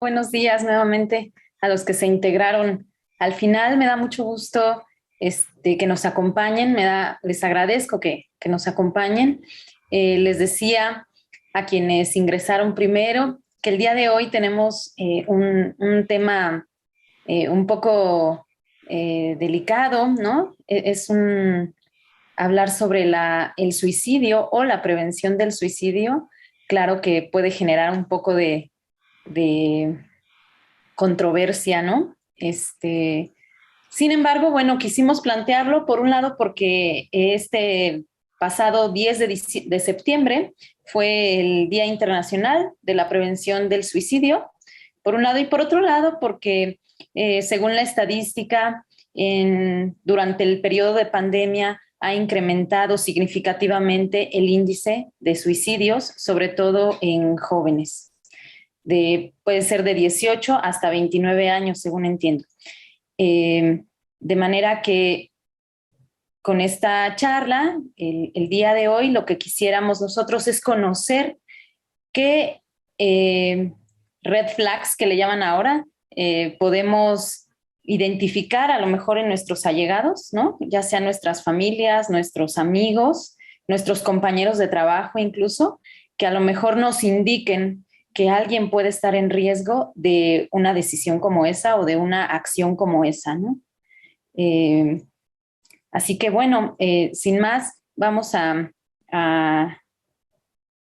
Buenos días nuevamente a los que se integraron al final. Me da mucho gusto que nos acompañen, les agradezco que nos acompañen. Les decía a quienes ingresaron primero que el día de hoy tenemos un tema un poco delicado, ¿no? Hablar sobre el suicidio o la prevención del suicidio. Claro que puede generar un poco de controversia, ¿no? Sin embargo, bueno, quisimos plantearlo por un lado porque este pasado 10 de septiembre fue el Día Internacional de la Prevención del Suicidio, por un lado, y por otro lado porque según la estadística, durante el periodo de pandemia ha incrementado significativamente el índice de suicidios, sobre todo en jóvenes puede ser de 18 hasta 29 años, según entiendo. De manera que con esta charla, el día de hoy, lo que quisiéramos nosotros es conocer qué red flags, que le llaman ahora, podemos identificar a lo mejor en nuestros allegados, ¿no? Ya sean nuestras familias, nuestros amigos, nuestros compañeros de trabajo incluso, que a lo mejor nos indiquen que alguien puede estar en riesgo de una decisión como esa o de una acción como esa, ¿no? Eh, Así que bueno, sin más, vamos a, a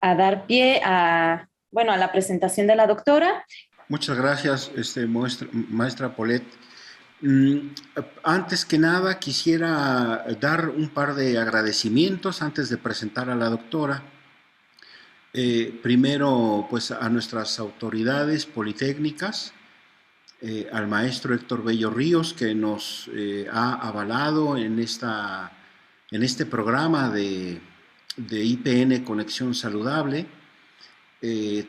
dar pie bueno, a la presentación de la doctora. Muchas gracias, maestra Polet. Mm, Antes que nada, quisiera dar un par de agradecimientos antes de presentar a la doctora. Primero, pues a nuestras autoridades politécnicas, al maestro Héctor Bello Ríos, que nos ha avalado en este programa de IPN Conexión Saludable.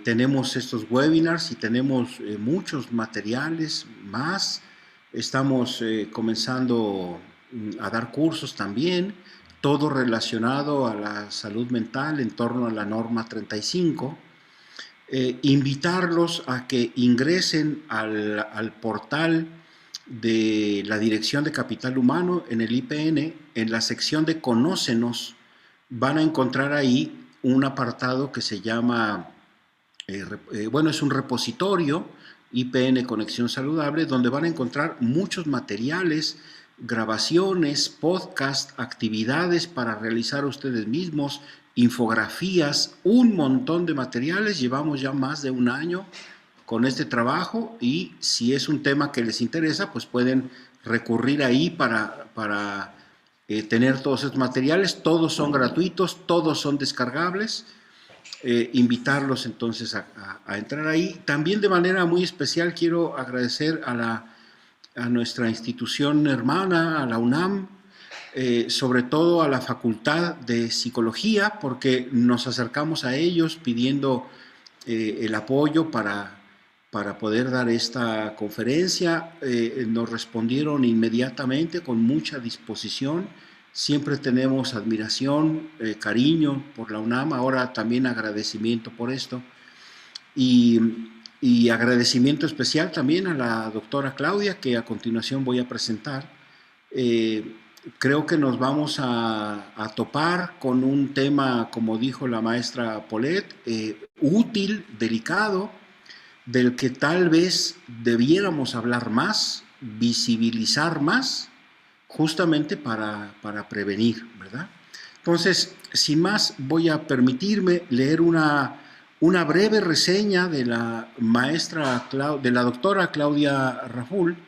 Tenemos estos webinars y tenemos muchos materiales más. Estamos comenzando a dar cursos también, todo relacionado a la salud mental en torno a la norma 35. Invitarlos a que ingresen al portal de la Dirección de Capital Humano en el IPN, en la sección de Conócenos, van a encontrar ahí un apartado que se llama bueno, es un repositorio IPN Conexión Saludable, donde van a encontrar muchos materiales, grabaciones, podcast, actividades para realizar ustedes mismos, infografías, un montón de materiales. Llevamos ya más de un año con este trabajo y si es un tema que les interesa, pues pueden recurrir ahí para tener todos estos materiales. Todos son gratuitos, todos son descargables. Invitarlos entonces a entrar ahí. También de manera muy especial quiero agradecer a nuestra institución hermana, a la UNAM, sobre todo a la Facultad de Psicología, porque nos acercamos a ellos pidiendo el apoyo para poder dar esta conferencia. Nos respondieron inmediatamente con mucha disposición. Siempre tenemos admiración, cariño por la UNAM, ahora también agradecimiento por esto. Y, y agradecimiento especial también a la doctora Claudia, que a continuación voy a presentar. Creo que nos vamos a topar con un tema, como dijo la maestra Polet, útil, delicado, del que tal vez debiéramos hablar más, visibilizar más, justamente para prevenir, ¿verdad? Entonces, sin más, voy a permitirme leer una breve reseña de la de la doctora Claudia Raful,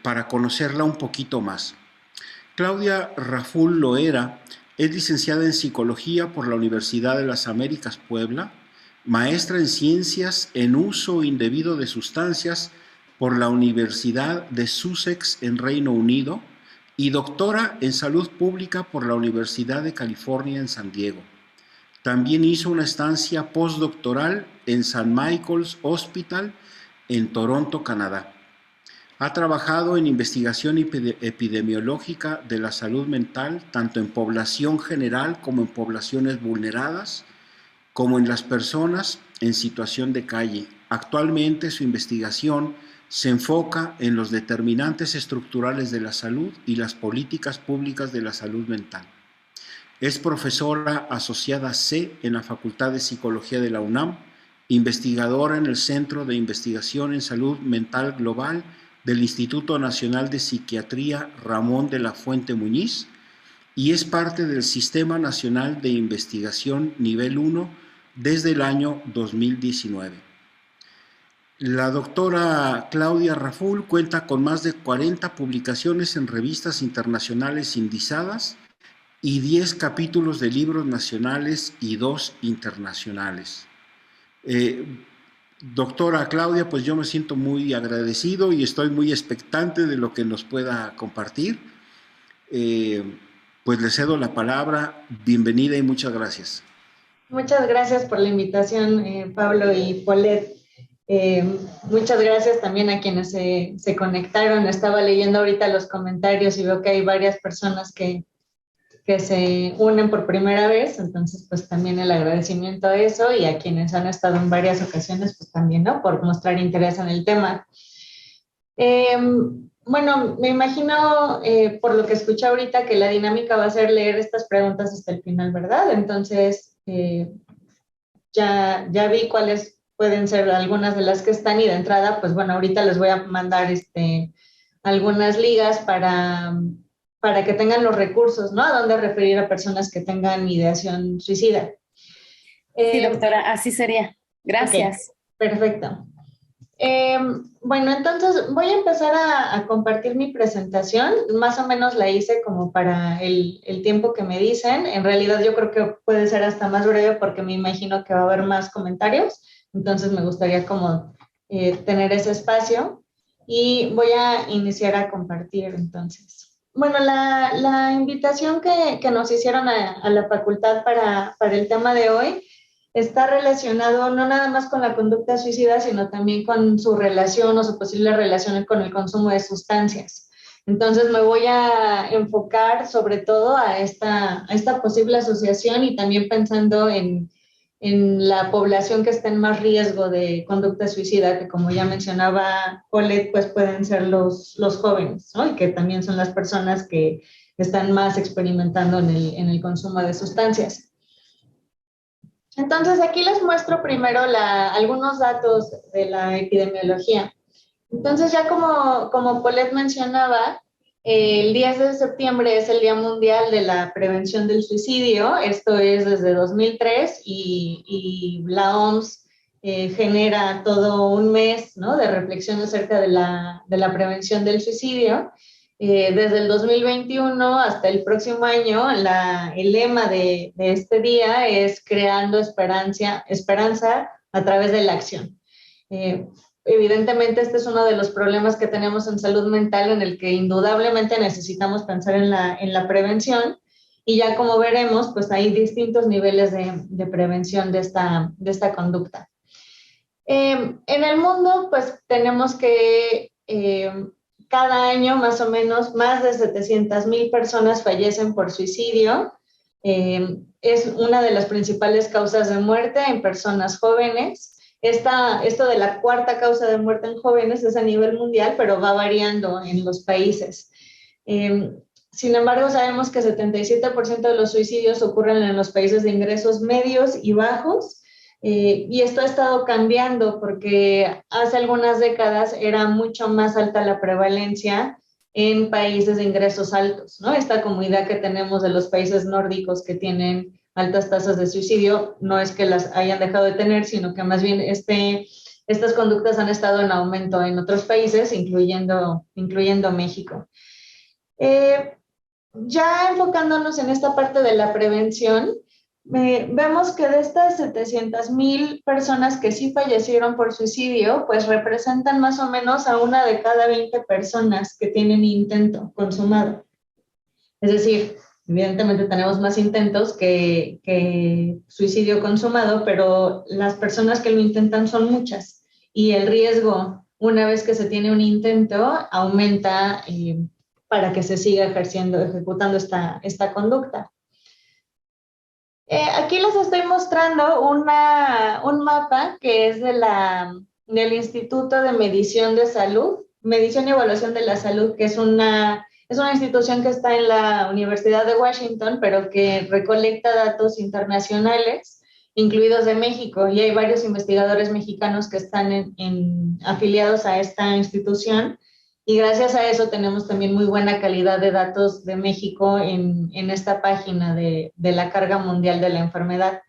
para conocerla un poquito más. Claudia Raful Loera es licenciada en Psicología por la Universidad de las Américas Puebla, maestra en Ciencias en Uso Indebido de Sustancias por la Universidad de Sussex en Reino Unido y doctora en Salud Pública por la Universidad de California en San Diego. También hizo una estancia postdoctoral en St. Michael's Hospital en Toronto, Canadá. Ha trabajado en investigación epidemiológica de la salud mental, tanto en población general como en poblaciones vulneradas, como en las personas en situación de calle. Actualmente su investigación se enfoca en los determinantes estructurales de la salud y las políticas públicas de la salud mental. Es profesora asociada C en la Facultad de Psicología de la UNAM, investigadora en el Centro de Investigación en Salud Mental Global del Instituto Nacional de Psiquiatría Ramón de la Fuente Muñiz y es parte del Sistema Nacional de Investigación Nivel 1 desde el año 2019. La doctora Claudia Raful cuenta con más de 40 publicaciones en revistas internacionales indizadas y 10 capítulos de libros nacionales y 2 internacionales. Doctora Claudia, pues yo me siento muy agradecido y estoy muy expectante de lo que nos pueda compartir. Pues le cedo la palabra. Bienvenida y muchas gracias. Muchas gracias por la invitación, Pablo y Paulette. Muchas gracias también a quienes se conectaron. Estaba leyendo ahorita los comentarios y veo que hay varias personas que se unen por primera vez, entonces pues también el agradecimiento a eso y a quienes han estado en varias ocasiones pues también, ¿no? Por mostrar interés en el tema. Bueno, me imagino por lo que escuché ahorita que la dinámica va a ser leer estas preguntas hasta el final, ¿verdad? Entonces ya vi cuáles pueden ser algunas de las que están y de entrada pues bueno, ahorita les voy a mandar algunas ligas para que tengan los recursos, ¿no? A dónde referir a personas que tengan ideación suicida. Sí, doctora, así sería. Gracias. Okay, perfecto. Bueno, entonces voy a empezar a compartir mi presentación. Más o menos la hice como para el tiempo que me dicen. En realidad yo creo que puede ser hasta más breve porque me imagino que va a haber más comentarios. Entonces me gustaría como tener ese espacio. Y voy a iniciar a compartir entonces. Bueno, la invitación que nos hicieron a la facultad para el tema de hoy está relacionado no nada más con la conducta suicida, sino también con su relación o su posible relación con el consumo de sustancias. Entonces me voy a enfocar sobre todo a esta posible asociación y también pensando en la población que está en más riesgo de conducta suicida, que como ya mencionaba Colette, pues pueden ser los jóvenes, ¿no? Y que también son las personas que están más experimentando en el consumo de sustancias. Entonces, aquí les muestro primero algunos datos de la epidemiología. Entonces, ya como Paulette mencionaba, el 10 de septiembre es el Día Mundial de la Prevención del Suicidio. Esto es desde 2003 y la OMS genera todo un mes, ¿no?, de reflexión acerca de la prevención del suicidio. Desde el 2021 hasta el próximo año, el lema de este día es creando esperanza a través de la acción. Evidentemente, este es uno de los problemas que tenemos en salud mental en el que indudablemente necesitamos pensar en la prevención y ya como veremos, pues hay distintos niveles de prevención de esta conducta. En el mundo, pues tenemos que cada año más o menos más de 700,000 personas fallecen por suicidio. Es una de las principales causas de muerte en personas jóvenes. Esto de la cuarta causa de muerte en jóvenes es a nivel mundial, pero va variando en los países. Sin embargo, sabemos que 77% de los suicidios ocurren en los países de ingresos medios y bajos. Y esto ha estado cambiando porque hace algunas décadas era mucho más alta la prevalencia en países de ingresos altos, ¿no? Esta comunidad que tenemos de los países nórdicos que tienen altas tasas de suicidio, no es que las hayan dejado de tener, sino que más bien estas conductas han estado en aumento en otros países, incluyendo México. Ya enfocándonos en esta parte de la prevención, vemos que de estas 700,000 personas que sí fallecieron por suicidio, pues representan más o menos a una de cada 20 personas que tienen intento consumado. Es decir, evidentemente tenemos más intentos que suicidio consumado, pero las personas que lo intentan son muchas y el riesgo, una vez que se tiene un intento, aumenta para que se siga ejecutando esta conducta. Aquí les estoy mostrando un mapa que es de la del Instituto de Medición de Salud, Medición y Evaluación de la Salud, que es una institución que está en la Universidad de Washington, pero que recolecta datos internacionales, incluidos de México, y hay varios investigadores mexicanos que están afiliados a esta institución, y gracias a eso tenemos también muy buena calidad de datos de México en esta página de la carga mundial de la enfermedad.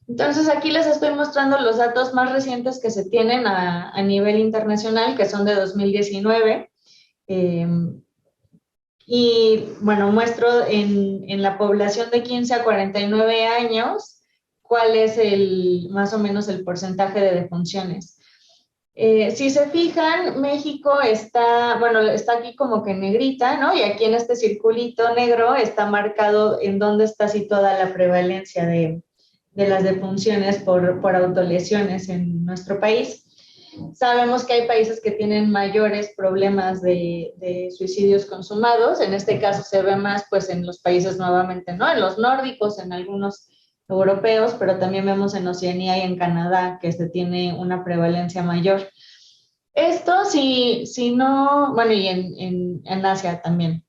Entonces, aquí les estoy mostrando los datos más recientes que se tienen a nivel internacional, que son de 2019. Y bueno, muestro en la población de 15 a 49 años cuál es más o menos el porcentaje de defunciones. Si se fijan, México está aquí como que en negrita, ¿no? Y aquí en este circulito negro está marcado en dónde está situada la prevalencia de las defunciones por autolesiones en nuestro país. Sabemos que hay países que tienen mayores problemas de suicidios consumados. En este caso se ve más pues en los países nuevamente, ¿no? En los nórdicos, en algunos europeos, pero también vemos en Oceanía y en Canadá que se tiene una prevalencia mayor. Esto si no, bueno, y en Asia también.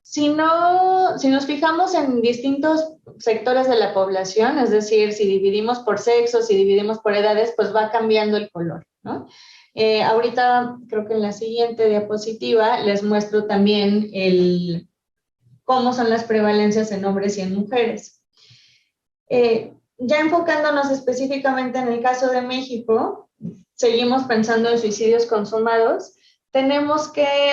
Si nos fijamos en distintos sectores de la población, es decir, si dividimos por sexo, si dividimos por edades, pues va cambiando el color, ¿no? Ahorita, creo que en la siguiente diapositiva, les muestro también cómo son las prevalencias en hombres y en mujeres. Ya enfocándonos específicamente en el caso de México, seguimos pensando en suicidios consumados. Tenemos que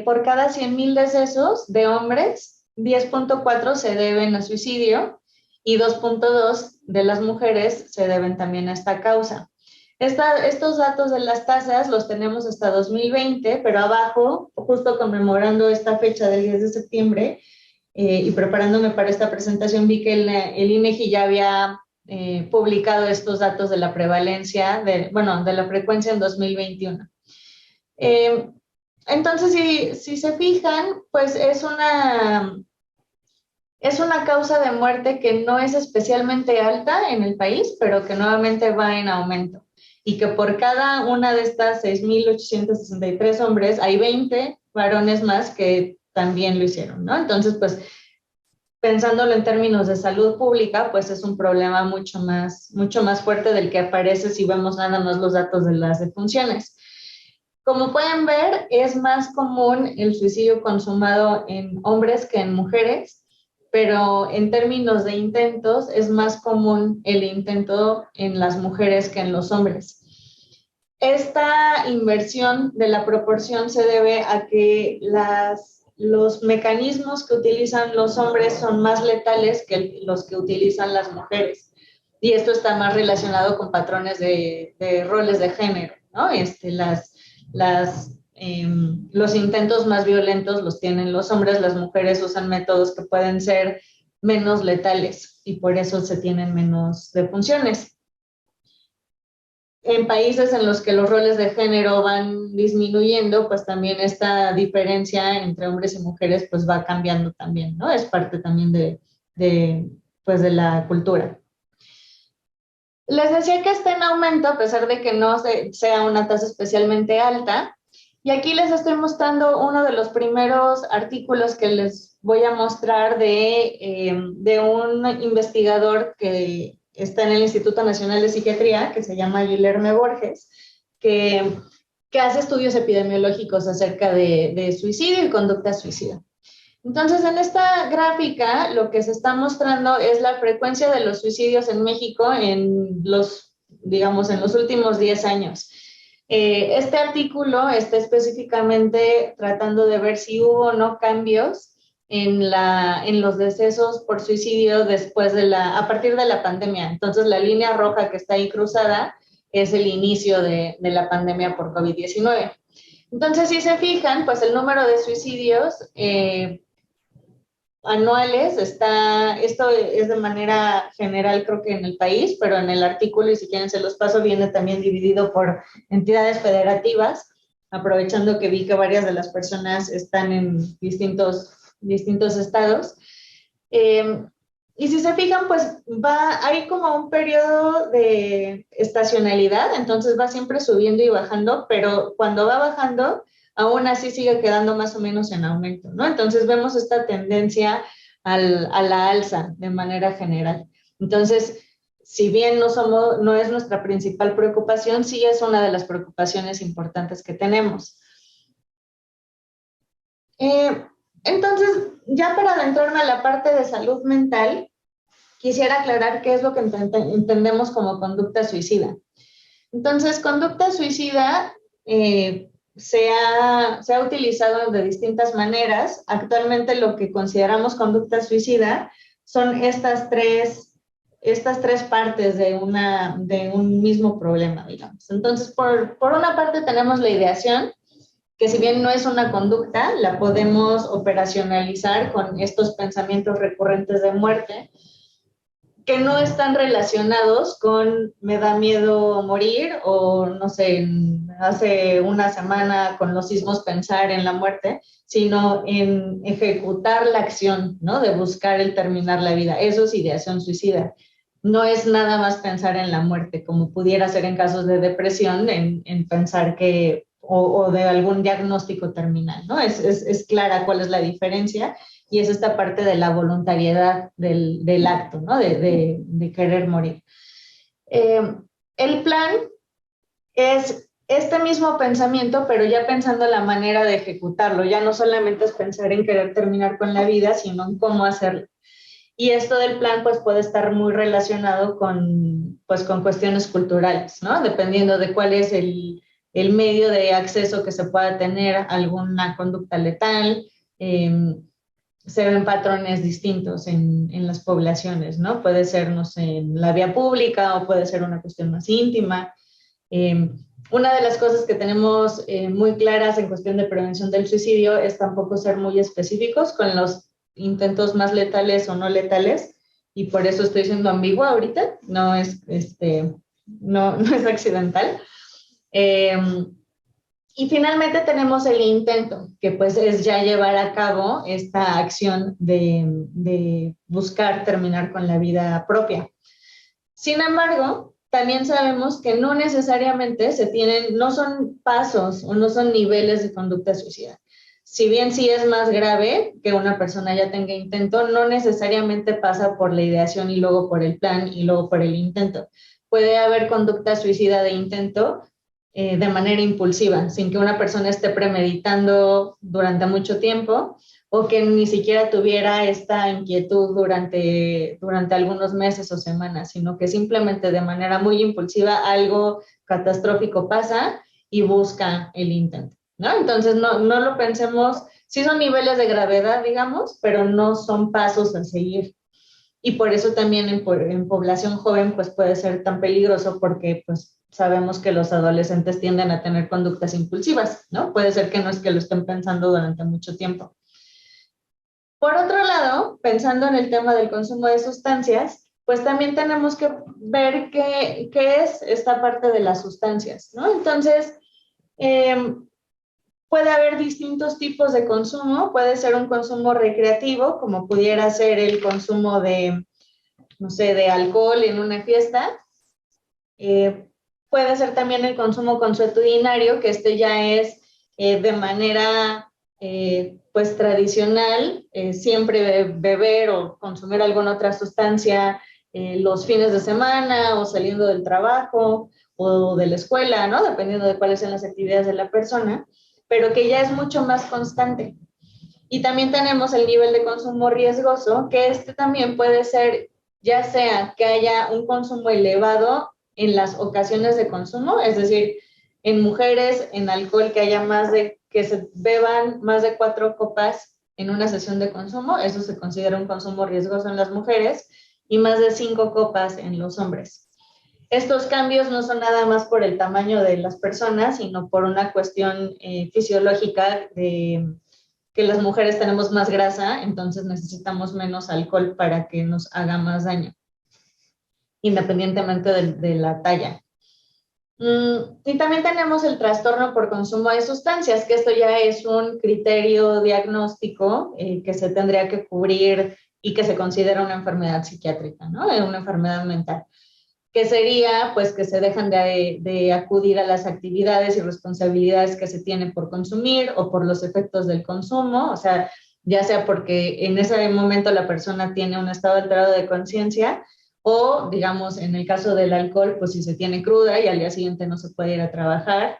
por cada 100,000 decesos de hombres, 10.4 se deben a suicidio y 2.2 de las mujeres se deben también a esta causa. Estos datos de las tasas los tenemos hasta 2020, pero abajo, justo conmemorando esta fecha del 10 de septiembre y preparándome para esta presentación, vi que el INEGI ya había publicado estos datos de la prevalencia, de la frecuencia en 2021. Entonces, si se fijan, pues es una causa de muerte que no es especialmente alta en el país, pero que nuevamente va en aumento. Y que por cada una de estas 6,863 hombres, hay 20 varones más que también lo hicieron, ¿no? Entonces, pues, pensándolo en términos de salud pública, pues es un problema mucho más fuerte del que aparece si vemos nada más los datos de las defunciones. Como pueden ver, es más común el suicidio consumado en hombres que en mujeres, pero en términos de intentos es más común el intento en las mujeres que en los hombres. Esta inversión de la proporción se debe a que los mecanismos que utilizan los hombres son más letales que los que utilizan las mujeres. Y esto está más relacionado con patrones de roles de género, ¿no? Los intentos más violentos los tienen los hombres, las mujeres usan métodos que pueden ser menos letales y por eso se tienen menos defunciones. En países en los que los roles de género van disminuyendo, pues también esta diferencia entre hombres y mujeres pues va cambiando también, ¿no? Es parte también de la cultura. Les decía que está en aumento a pesar de que no sea una tasa especialmente alta. Y aquí les estoy mostrando uno de los primeros artículos que les voy a mostrar de un investigador que está en el Instituto Nacional de Psiquiatría, que se llama Guilherme Borges, que hace estudios epidemiológicos acerca de suicidio y conducta suicida. Entonces, en esta gráfica, lo que se está mostrando es la frecuencia de los suicidios en México en los últimos 10 años. Este artículo está específicamente tratando de ver si hubo o no cambios en los decesos por suicidio a partir de la pandemia. Entonces, la línea roja que está ahí cruzada es el inicio de la pandemia por COVID-19. Entonces, si se fijan, pues el número de suicidios anuales esto es de manera general creo que en el país, pero en el artículo, y si quieren se los paso, viene también dividido por entidades federativas, aprovechando que vi que varias de las personas están en distintos estados. Y si se fijan, pues hay como un periodo de estacionalidad, entonces va siempre subiendo y bajando, pero cuando va bajando, aún así sigue quedando más o menos en aumento, ¿no? Entonces vemos esta tendencia a la alza de manera general. Entonces, si bien no es nuestra principal preocupación, sí es una de las preocupaciones importantes que tenemos. Entonces, ya para adentrarme a la parte de salud mental, quisiera aclarar qué es lo que entendemos como conducta suicida. Entonces, conducta suicida se ha utilizado de distintas maneras. Actualmente lo que consideramos conducta suicida son estas tres partes de un mismo problema, digamos. Entonces, por una parte tenemos la ideación, que si bien no es una conducta, la podemos operacionalizar con estos pensamientos recurrentes de muerte, que no están relacionados con me da miedo morir o no sé, hace una semana con los sismos pensar en la muerte, sino en ejecutar la acción, ¿no? De buscar el terminar la vida. Eso es ideación suicida. No es nada más pensar en la muerte, como pudiera ser en casos de depresión, en pensar que, o de algún diagnóstico terminal, ¿no? Es clara cuál es la diferencia y es esta parte de la voluntariedad del acto, ¿no? De querer morir. El plan es este mismo pensamiento, pero ya pensando la manera de ejecutarlo. Ya no solamente es pensar en querer terminar con la vida, sino en cómo hacerlo. Y esto del plan pues puede estar muy relacionado con cuestiones culturales, ¿no? Dependiendo de cuál es el medio de acceso que se pueda tener a alguna conducta letal, se ven patrones distintos en las poblaciones, ¿no? Puede ser, no sé, en la vía pública o puede ser una cuestión más íntima. Una de las cosas que tenemos muy claras en cuestión de prevención del suicidio es tampoco ser muy específicos con los intentos más letales o no letales, y por eso estoy siendo ambigua ahorita, no es accidental. Y finalmente tenemos el intento, que pues es ya llevar a cabo esta acción de buscar terminar con la vida propia. Sin embargo, también sabemos que no necesariamente no son pasos o no son niveles de conducta suicida. Si bien sí es más grave que una persona ya tenga intento, no necesariamente pasa por la ideación y luego por el plan y luego por el intento. Puede haber conducta suicida de intento de manera impulsiva, sin que una persona esté premeditando durante mucho tiempo o que ni siquiera tuviera esta inquietud durante algunos meses o semanas, sino que simplemente de manera muy impulsiva algo catastrófico pasa y busca el intento, ¿no? Entonces no lo pensemos, sí son niveles de gravedad, digamos, pero no son pasos a seguir. Y por eso también en población joven pues puede ser tan peligroso, porque pues sabemos que los adolescentes tienden a tener conductas impulsivas, ¿no? Puede ser que no es que lo estén pensando durante mucho tiempo. Por otro lado, pensando en el tema del consumo de sustancias, pues también tenemos que ver qué es esta parte de las sustancias, ¿no? Entonces, puede haber distintos tipos de consumo. Puede ser un consumo recreativo, como pudiera ser el consumo de, no sé, de alcohol en una fiesta. Puede ser también el consumo consuetudinario, que este ya es de manera pues tradicional, siempre beber o consumir alguna otra sustancia los fines de semana o saliendo del trabajo o de la escuela, ¿no? Dependiendo de cuáles sean las actividades de la persona, pero que ya es mucho más constante. Y también tenemos el nivel de consumo riesgoso, que este también puede ser, ya sea que haya un consumo elevado en las ocasiones de consumo, es decir, en mujeres, en alcohol, que se beban más de 4 copas en una sesión de consumo, eso se considera un consumo riesgoso en las mujeres, y más de 5 copas en los hombres. Estos cambios no son nada más por el tamaño de las personas, sino por una cuestión fisiológica de que las mujeres tenemos más grasa, entonces necesitamos menos alcohol para que nos haga más daño, independientemente de la talla. Y también tenemos el trastorno por consumo de sustancias, que esto ya es un criterio diagnóstico que se tendría que cubrir y que se considera una enfermedad psiquiátrica, ¿no? Una enfermedad mental, que sería pues que se dejan de acudir a las actividades y responsabilidades que se tienen por consumir o por los efectos del consumo, o sea, ya sea porque en ese momento la persona tiene un estado alterado de conciencia o, digamos, en el caso del alcohol, pues si se tiene cruda y al día siguiente no se puede ir a trabajar,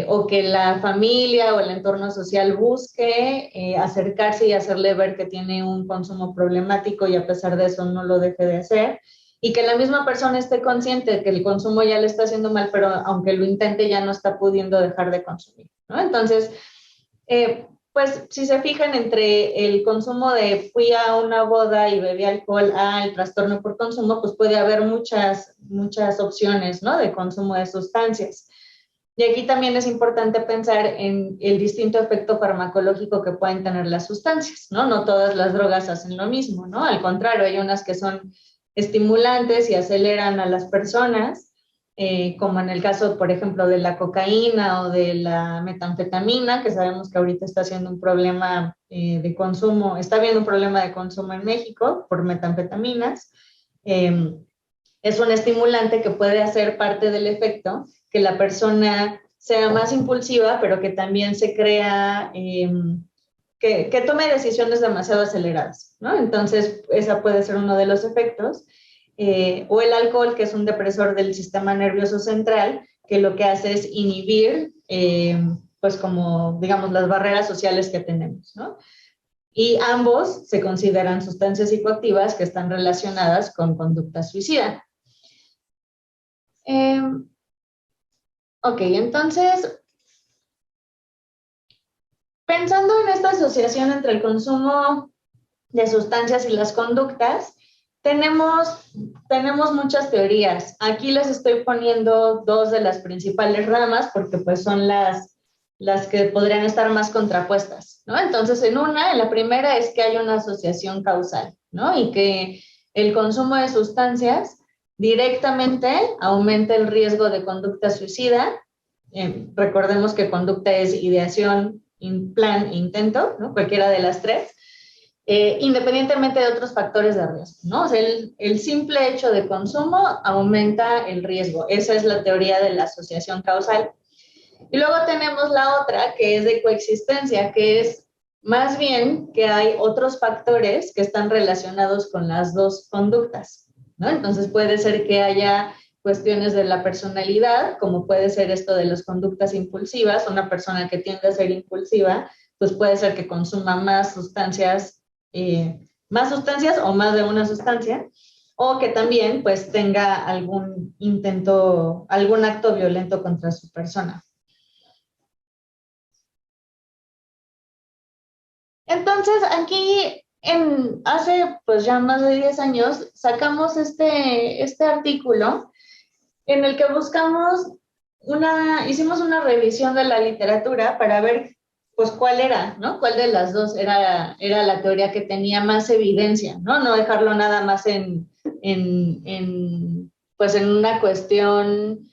o que la familia o el entorno social busque acercarse y hacerle ver que tiene un consumo problemático y a pesar de eso no lo deje de hacer, y que la misma persona esté consciente de que el consumo ya le está haciendo mal, pero aunque lo intente ya no está pudiendo dejar de consumir, ¿no? Entonces, pues si se fijan entre el consumo de fui a una boda y bebí alcohol a el trastorno por consumo, pues puede haber muchas opciones, ¿no? De consumo de sustancias. Y aquí también es importante pensar en el distinto efecto farmacológico que pueden tener las sustancias, ¿no? No todas las drogas hacen lo mismo, ¿no? Al contrario, hay unas que son estimulantes y aceleran a las personas, como en el caso, por ejemplo, de la cocaína o de la metanfetamina, que sabemos que ahorita está siendo un problema de consumo, está habiendo un problema de consumo en México por metanfetaminas. Es un estimulante que puede hacer parte del efecto que la persona sea más impulsiva, pero que también se crea, que tome decisiones demasiado aceleradas, ¿no? Entonces, esa puede ser uno de los efectos. O el alcohol, que es un depresor del sistema nervioso central, que lo que hace es inhibir, pues como, digamos, las barreras sociales que tenemos, ¿no? Y ambos se consideran sustancias psicoactivas que están relacionadas con conducta suicida. Ok, entonces, pensando en esta asociación entre el consumo de sustancias y las conductas, tenemos muchas teorías. Aquí les estoy poniendo dos de las principales ramas porque pues son las que podrían estar más contrapuestas, ¿no? Entonces, en la primera es que hay una asociación causal, ¿no? Y que el consumo de sustancias directamente aumenta el riesgo de conducta suicida. Recordemos que conducta es ideación, plan, intento, ¿no? Cualquiera de las tres. Independientemente de otros factores de riesgo, ¿no? O sea, el simple hecho de consumo aumenta el riesgo. Esa es la teoría de la asociación causal. Y luego tenemos la otra, que es de coexistencia, que es más bien que hay otros factores que están relacionados con las dos conductas, ¿no? Entonces puede ser que haya cuestiones de la personalidad, como puede ser esto de las conductas impulsivas. Una persona que tiende a ser impulsiva, pues puede ser que consuma más sustancias o más de una sustancia, o que también pues tenga algún intento, algún acto violento contra su persona. Entonces, aquí hace pues ya más de 10 años sacamos este artículo en el que hicimos una revisión de la literatura para ver pues cuál era, ¿no? Cuál de las dos era la teoría que tenía más evidencia, ¿no? No dejarlo nada más pues en una cuestión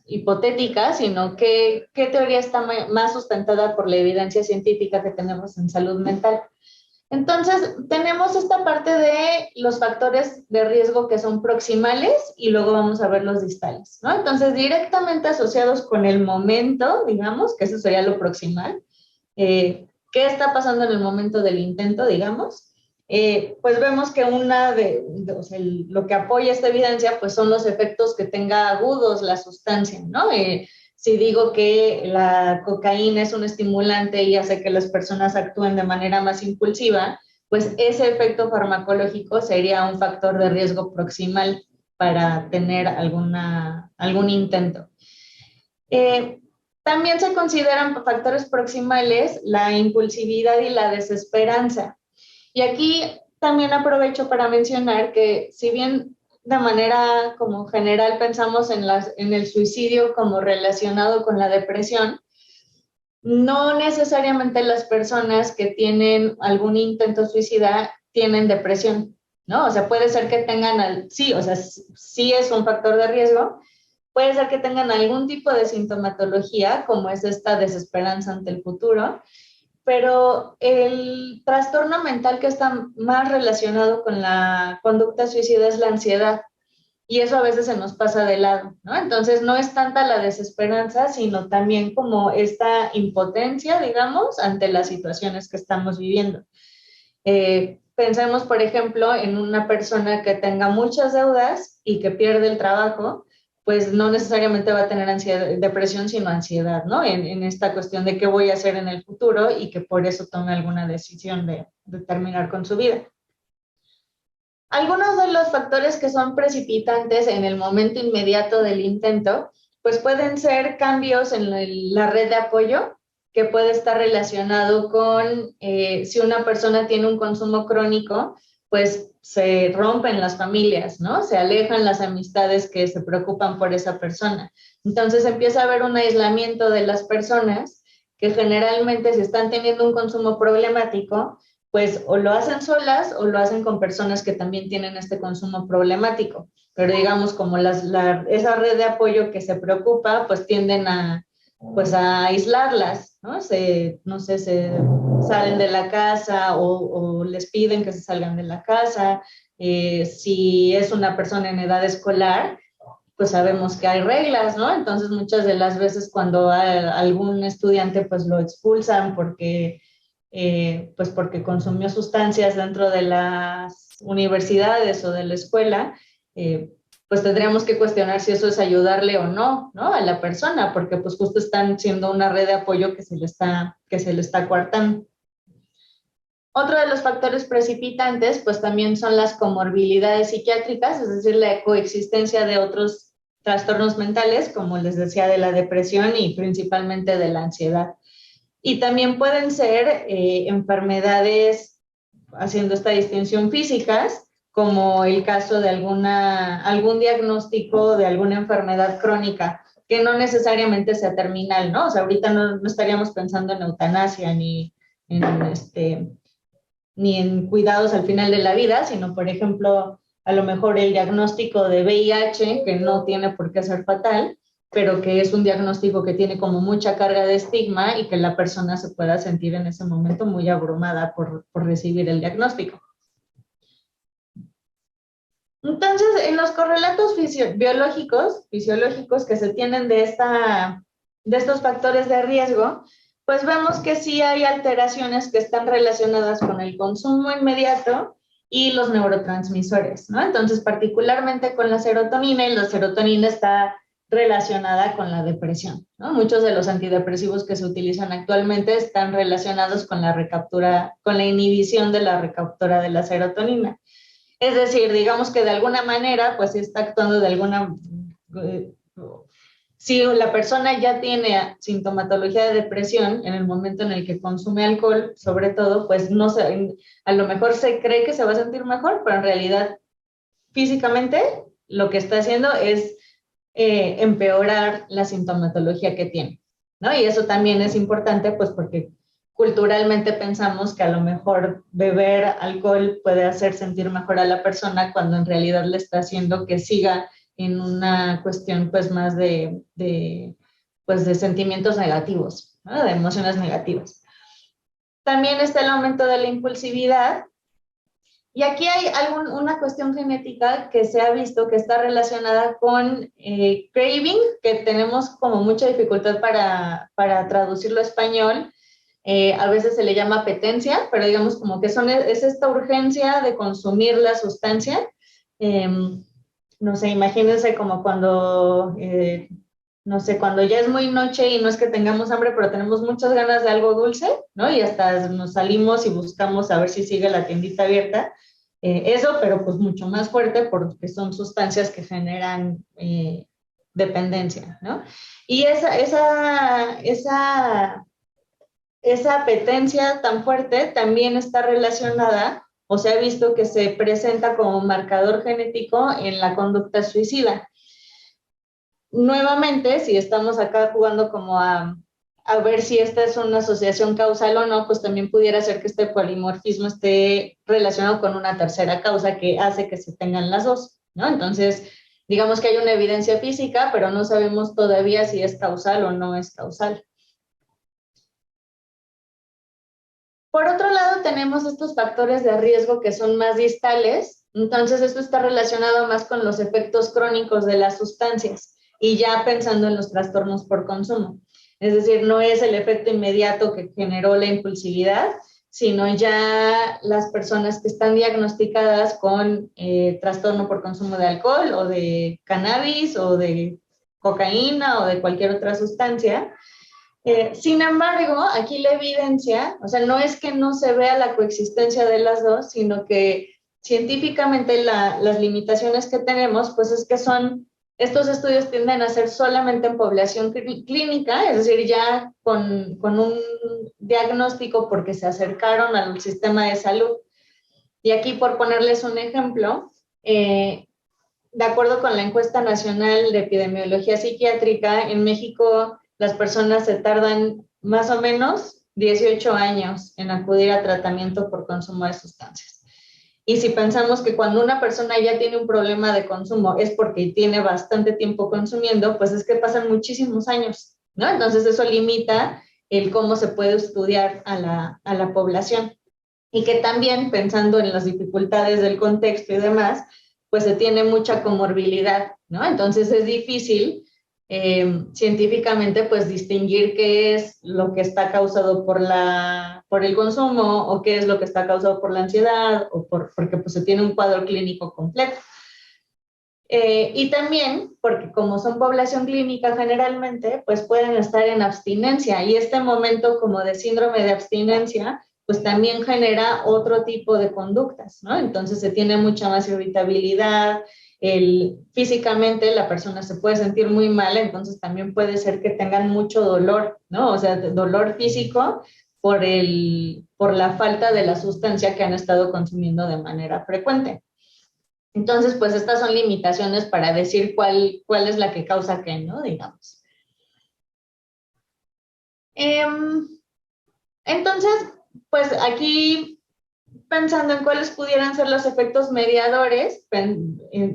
hipotética, sino qué teoría está más sustentada por la evidencia científica que tenemos en salud mental. Entonces, tenemos esta parte de los factores de riesgo que son proximales y luego vamos a ver los distales, ¿no? Entonces, directamente asociados con el momento, digamos, que eso sería lo proximal, ¿qué está pasando en el momento del intento, digamos? Pues vemos que o sea, lo que apoya esta evidencia, pues son los efectos que tenga agudos la sustancia, ¿no? Si digo que la cocaína es un estimulante y hace que las personas actúen de manera más impulsiva, pues ese efecto farmacológico sería un factor de riesgo proximal para tener algún intento. También se consideran factores proximales la impulsividad y la desesperanza. Y aquí también aprovecho para mencionar que si bien de manera como general pensamos en el suicidio como relacionado con la depresión, no necesariamente las personas que tienen algún intento suicida tienen depresión, ¿no? O sea, puede ser que tengan, sí es un factor de riesgo, puede ser que tengan algún tipo de sintomatología, como es esta desesperanza ante el futuro, pero el trastorno mental que está más relacionado con la conducta suicida es la ansiedad. Y eso a veces se nos pasa de lado, ¿no? Entonces no es tanta la desesperanza, sino también como esta impotencia, digamos, ante las situaciones que estamos viviendo. Pensemos, por ejemplo, en una persona que tenga muchas deudas y que pierde el trabajo, pues no necesariamente va a tener ansiedad, depresión, sino ansiedad, ¿no? En esta cuestión de qué voy a hacer en el futuro y que por eso tome alguna decisión de terminar con su vida. Algunos de los factores que son precipitantes en el momento inmediato del intento, pues pueden ser cambios en la red de apoyo, que puede estar relacionado con si una persona tiene un consumo crónico, pues se rompen las familias, ¿no? Se alejan las amistades que se preocupan por esa persona. Entonces empieza a haber un aislamiento de las personas que generalmente si están teniendo un consumo problemático, pues o lo hacen solas o lo hacen con personas que también tienen este consumo problemático. Pero digamos, como esa red de apoyo que se preocupa, pues tienden pues a aislarlas, ¿no? No sé, se salen de la casa o les piden que se salgan de la casa. Si es una persona en edad escolar, pues sabemos que hay reglas, ¿no? Entonces muchas de las veces cuando algún estudiante pues lo expulsan pues porque consumió sustancias dentro de las universidades o de la escuela, pues tendríamos que cuestionar si eso es ayudarle o no, ¿no? A la persona, porque pues justo están siendo una red de apoyo que se le está coartando. Otro de los factores precipitantes, pues también son las comorbilidades psiquiátricas, es decir, la coexistencia de otros trastornos mentales, como les decía, de la depresión y principalmente de la ansiedad. Y también pueden ser enfermedades, haciendo esta distinción, físicas, como el caso de algún diagnóstico de alguna enfermedad crónica, que no necesariamente sea terminal, ¿no? O sea, ahorita no estaríamos pensando en eutanasia ni en cuidados al final de la vida, sino, por ejemplo, a lo mejor el diagnóstico de VIH, que no tiene por qué ser fatal, pero que es un diagnóstico que tiene como mucha carga de estigma y que la persona se pueda sentir en ese momento muy abrumada por recibir el diagnóstico. Entonces, en los correlatos fisiológicos que se tienen de estos factores de riesgo, pues vemos que sí hay alteraciones que están relacionadas con el consumo inmediato y los neurotransmisores, ¿no? Entonces, particularmente con la serotonina, y la serotonina está relacionada con la depresión, ¿no? Muchos de los antidepresivos que se utilizan actualmente están relacionados con con la inhibición de la recaptura de la serotonina. Es decir, digamos que de alguna manera, pues está actuando de alguna... si la persona ya tiene sintomatología de depresión en el momento en el que consume alcohol, sobre todo, pues no se, a lo mejor se cree que se va a sentir mejor, pero en realidad físicamente lo que está haciendo es empeorar la sintomatología que tiene, ¿no? Y eso también es importante, pues porque culturalmente pensamos que a lo mejor beber alcohol puede hacer sentir mejor a la persona cuando en realidad le está haciendo que siga en una cuestión pues más pues, de sentimientos negativos, ¿no? De emociones negativas. También está el aumento de la impulsividad. Y aquí hay una cuestión genética que se ha visto que está relacionada con craving, que tenemos como mucha dificultad para traducirlo a español. A veces se le llama apetencia, pero digamos como que es esta urgencia de consumir la sustancia. No sé, imagínense como cuando, no sé, cuando ya es muy noche y no es que tengamos hambre, pero tenemos muchas ganas de algo dulce, ¿no? Y hasta nos salimos y buscamos a ver si sigue la tiendita abierta. Eso, pero pues mucho más fuerte porque son sustancias que generan dependencia, ¿no? Y esa apetencia tan fuerte también está relacionada o se ha visto que se presenta como marcador genético en la conducta suicida. Nuevamente, si estamos acá jugando como a ver si esta es una asociación causal o no, pues también pudiera ser que este polimorfismo esté relacionado con una tercera causa que hace que se tengan las dos, ¿no? Entonces, digamos que hay una evidencia física, pero no sabemos todavía si es causal o no es causal. Por otro lado, tenemos estos factores de riesgo que son más distales. Entonces, esto está relacionado más con los efectos crónicos de las sustancias y ya pensando en los trastornos por consumo. Es decir, no es el efecto inmediato que generó la impulsividad, sino ya las personas que están diagnosticadas con trastorno por consumo de alcohol o de cannabis o de cocaína o de cualquier otra sustancia. Sin embargo, aquí la evidencia, o sea, no es que no se vea la coexistencia de las dos, sino que científicamente las limitaciones que tenemos, pues es que estos estudios tienden a ser solamente en población clínica, es decir, ya con un diagnóstico porque se acercaron al sistema de salud. Y aquí, por ponerles un ejemplo, de acuerdo con la encuesta nacional de epidemiología psiquiátrica, en México las personas se tardan más o menos 18 años en acudir a tratamiento por consumo de sustancias. Y si pensamos que cuando una persona ya tiene un problema de consumo es porque tiene bastante tiempo consumiendo, pues es que pasan muchísimos años, ¿no? Entonces eso limita el cómo se puede estudiar a la población. Y que también, pensando en las dificultades del contexto y demás, pues se tiene mucha comorbilidad, ¿no? Entonces es difícil científicamente pues distinguir qué es lo que está causado por el consumo o qué es lo que está causado por la ansiedad o porque pues se tiene un cuadro clínico completo. Y también porque como son población clínica generalmente, pues pueden estar en abstinencia y este momento como de síndrome de abstinencia pues también genera otro tipo de conductas, ¿no? Entonces se tiene mucha más irritabilidad, físicamente la persona se puede sentir muy mal, entonces también puede ser que tengan mucho dolor, ¿no? O sea, dolor físico por la falta de la sustancia que han estado consumiendo de manera frecuente. Entonces, pues estas son limitaciones para decir cuál es la que causa qué, ¿no? Digamos. Entonces, pues aquí pensando en cuáles pudieran ser los efectos mediadores,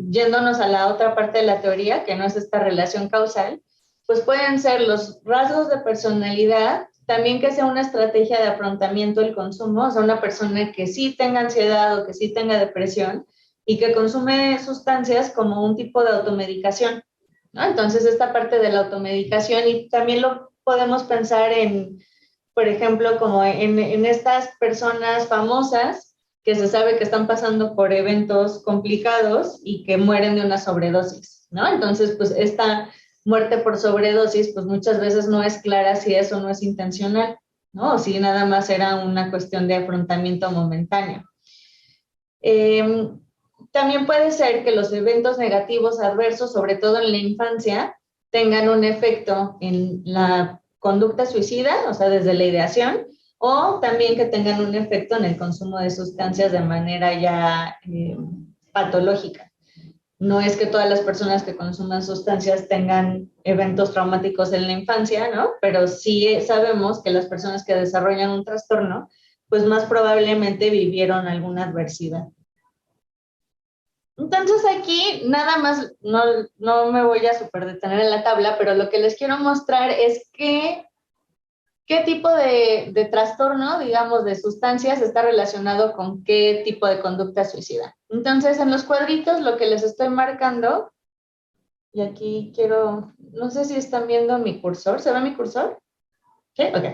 yéndonos a la otra parte de la teoría, que no es esta relación causal, pues pueden ser los rasgos de personalidad, también que sea una estrategia de afrontamiento del consumo, o sea, una persona que sí tenga ansiedad o que sí tenga depresión y que consume sustancias como un tipo de automedicación, ¿no? Entonces, esta parte de la automedicación y también lo podemos pensar en, por ejemplo, como en estas personas famosas que se sabe que están pasando por eventos complicados y que mueren de una sobredosis, ¿no? Entonces, pues esta muerte por sobredosis, pues muchas veces no es clara si eso no es intencional, ¿no? O si nada más era una cuestión de afrontamiento momentáneo. También puede ser que los eventos negativos adversos, sobre todo en la infancia, tengan un efecto en la conducta suicida, o sea, desde la ideación, o también que tengan un efecto en el consumo de sustancias de manera ya patológica. No es que todas las personas que consuman sustancias tengan eventos traumáticos en la infancia, ¿no? Pero sí sabemos que las personas que desarrollan un trastorno, pues más probablemente vivieron alguna adversidad. Entonces aquí nada más, no me voy a súper detener en la tabla, pero lo que les quiero mostrar es qué tipo de trastorno, digamos, de sustancias está relacionado con qué tipo de conducta suicida. Entonces en los cuadritos lo que les estoy marcando, y aquí no sé si están viendo mi cursor, ¿se ve mi cursor? Sí, ok.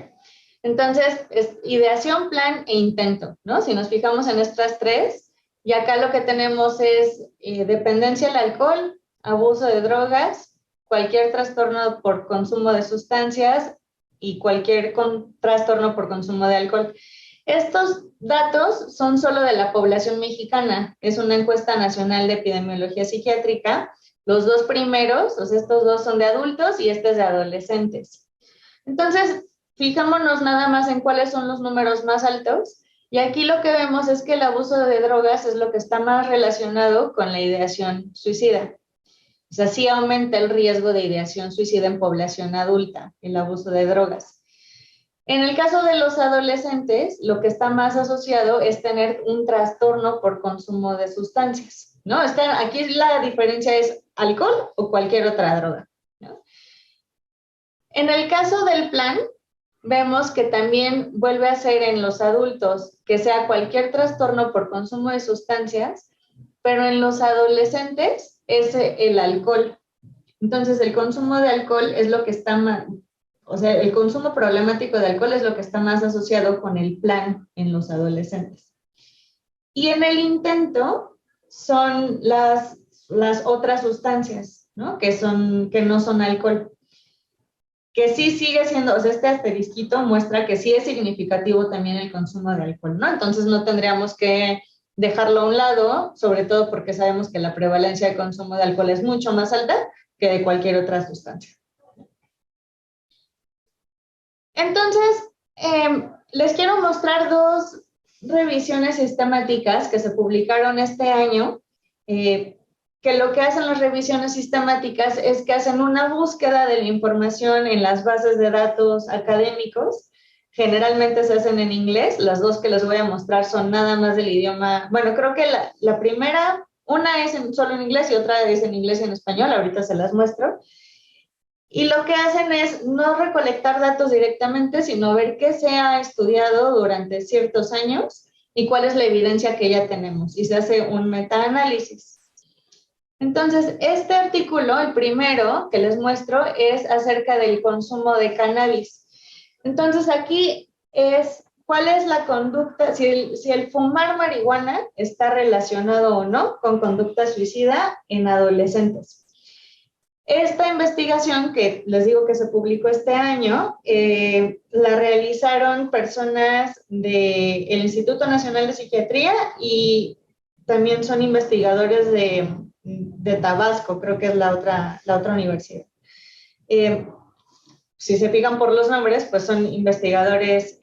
Entonces es ideación, plan e intento, ¿no? Si nos fijamos en estas tres, y acá lo que tenemos es dependencia al alcohol, abuso de drogas, cualquier trastorno por consumo de sustancias y cualquier trastorno por consumo de alcohol. Estos datos son solo de la población mexicana. Es una encuesta nacional de epidemiología psiquiátrica. Los dos primeros, o sea, estos dos son de adultos y este es de adolescentes. Entonces, fijémonos nada más en cuáles son los números más altos. Y aquí lo que vemos es que el abuso de drogas es lo que está más relacionado con la ideación suicida. O sea, sí aumenta el riesgo de ideación suicida en población adulta, el abuso de drogas. En el caso de los adolescentes, lo que está más asociado es tener un trastorno por consumo de sustancias, ¿no? Aquí la diferencia es alcohol o cualquier otra droga, ¿no? En el caso del plan, vemos que también vuelve a ser en los adultos que sea cualquier trastorno por consumo de sustancias, pero en los adolescentes es el alcohol. Entonces, el consumo de alcohol es lo que está más, o sea, el consumo problemático de alcohol es lo que está más asociado con el plan en los adolescentes. Y en el intento son las otras sustancias, ¿no? Que no son alcohol. Que sí sigue siendo, o sea, este asterisquito muestra que sí es significativo también el consumo de alcohol, ¿no? Entonces no tendríamos que dejarlo a un lado, sobre todo porque sabemos que la prevalencia de consumo de alcohol es mucho más alta que de cualquier otra sustancia. Entonces, les quiero mostrar dos revisiones sistemáticas que se publicaron este año, que lo que hacen las revisiones sistemáticas es que hacen una búsqueda de la información en las bases de datos académicos. Generalmente se hacen en inglés. Las dos que les voy a mostrar son nada más del idioma. Bueno, creo que la primera, una es solo en inglés y otra es en inglés y en español. Ahorita se las muestro. Y lo que hacen es no recolectar datos directamente, sino ver qué se ha estudiado durante ciertos años y cuál es la evidencia que ya tenemos. Y se hace un metaanálisis. Entonces, este artículo, el primero que les muestro, es acerca del consumo de cannabis. Entonces, aquí es cuál es la conducta, si el fumar marihuana está relacionado o no con conducta suicida en adolescentes. Esta investigación, que les digo que se publicó este año, la realizaron personas del Instituto Nacional de Psiquiatría y también son investigadores de Tabasco, creo que es la otra universidad. Si se fijan por los nombres, pues son investigadores,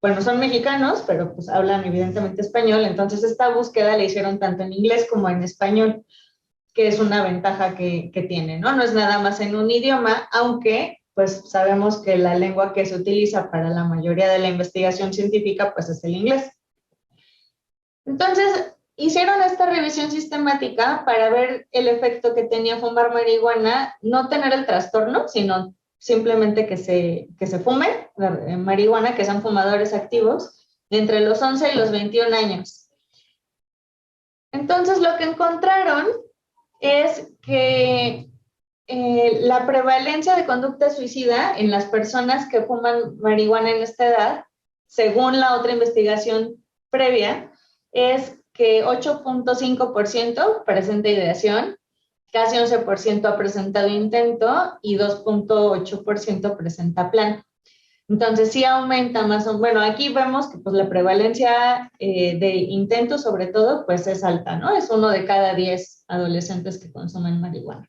bueno, son mexicanos, pero pues hablan evidentemente español, entonces esta búsqueda la hicieron tanto en inglés como en español, que es una ventaja que tiene, ¿no? No es nada más en un idioma, aunque pues sabemos que la lengua que se utiliza para la mayoría de la investigación científica pues es el inglés. Entonces, hicieron esta revisión sistemática para ver el efecto que tenía fumar marihuana, no tener el trastorno, sino simplemente que se fume marihuana, que sean fumadores activos, entre los 11 y los 21 años. Entonces, lo que encontraron es que la prevalencia de conducta suicida en las personas que fuman marihuana en esta edad, según la otra investigación previa, es que 8.5% presenta ideación, casi 11% ha presentado intento y 2.8% presenta plan. Entonces sí aumenta más o menos, bueno, aquí vemos que pues la prevalencia de intentos sobre todo pues es alta, ¿no? Es 1 de cada 10 adolescentes que consumen marihuana.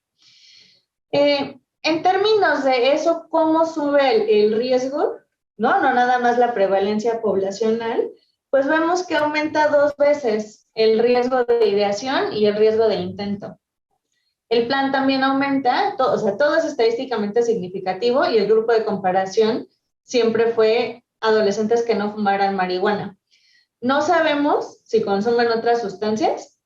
En términos de eso, ¿cómo sube el riesgo? ¿No? No nada más la prevalencia poblacional, pues vemos que aumenta 2 veces el riesgo de ideación y el riesgo de intento. El plan también aumenta, o sea, todo es estadísticamente significativo y el grupo de comparación siempre fue adolescentes que no fumaran marihuana. No sabemos si consumen otras sustancias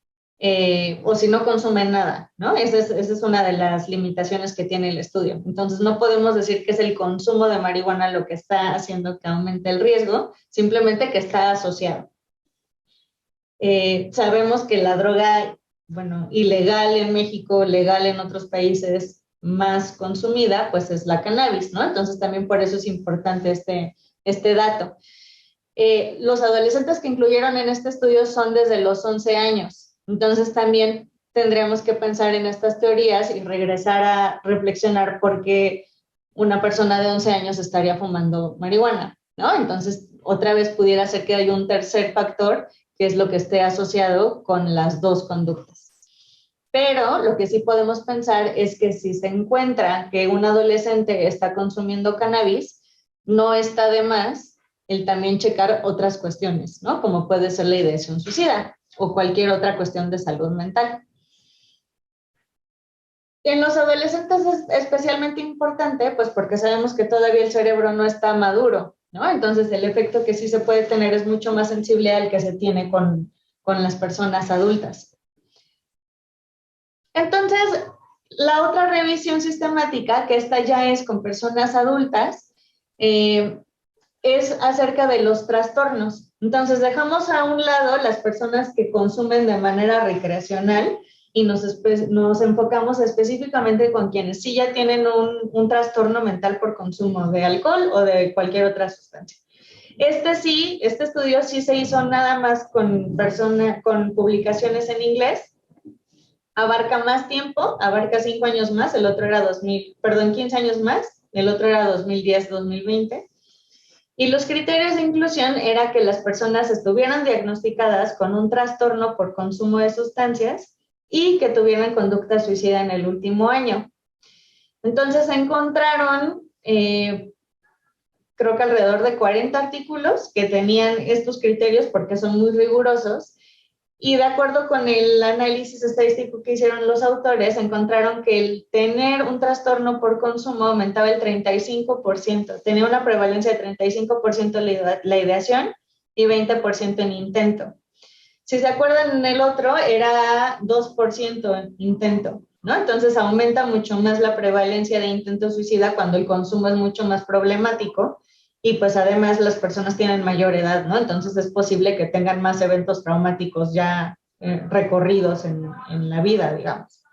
o si no consumen nada, ¿no? Esa es una de las limitaciones que tiene el estudio. Entonces, no podemos decir que es el consumo de marihuana lo que está haciendo que aumente el riesgo, simplemente que está asociado. Sabemos que la droga, bueno, ilegal en México, legal en otros países, más consumida, pues es la cannabis, ¿no? Entonces también por eso es importante este dato. Los adolescentes que incluyeron en este estudio son desde los 11 años, entonces también tendríamos que pensar en estas teorías y regresar a reflexionar por qué una persona de 11 años estaría fumando marihuana, ¿no? Entonces, otra vez pudiera ser que haya un tercer factor, que es lo que esté asociado con las dos conductas. Pero lo que sí podemos pensar es que si se encuentra que un adolescente está consumiendo cannabis, no está de más el también checar otras cuestiones, ¿no? Como puede ser la ideación suicida o cualquier otra cuestión de salud mental. En los adolescentes es especialmente importante, pues porque sabemos que todavía el cerebro no está maduro, ¿no? Entonces el efecto que sí se puede tener es mucho más sensible al que se tiene con las personas adultas. Entonces, la otra revisión sistemática, que esta ya es con personas adultas, es acerca de los trastornos. Entonces, dejamos a un lado las personas que consumen de manera recreacional y nos enfocamos específicamente con quienes sí ya tienen un trastorno mental por consumo de alcohol o de cualquier otra sustancia. Este estudio sí se hizo nada más con publicaciones en inglés, abarca más tiempo, abarca 5 años más, el otro era 15 años más, el otro era 2010-2020. Y los criterios de inclusión era que las personas estuvieran diagnosticadas con un trastorno por consumo de sustancias y que tuvieran conducta suicida en el último año. Entonces se encontraron, creo que alrededor de 40 artículos que tenían estos criterios porque son muy rigurosos. Y de acuerdo con el análisis estadístico que hicieron los autores, encontraron que el tener un trastorno por consumo aumentaba el 35%, tenía una prevalencia de 35% la ideación y 20% en intento. Si se acuerdan, en el otro era 2% en intento, ¿no? Entonces aumenta mucho más la prevalencia de intento suicida cuando el consumo es mucho más problemático. Y pues además las personas tienen mayor edad, ¿no? Entonces es posible que tengan más eventos traumáticos ya recorridos en la vida, digamos.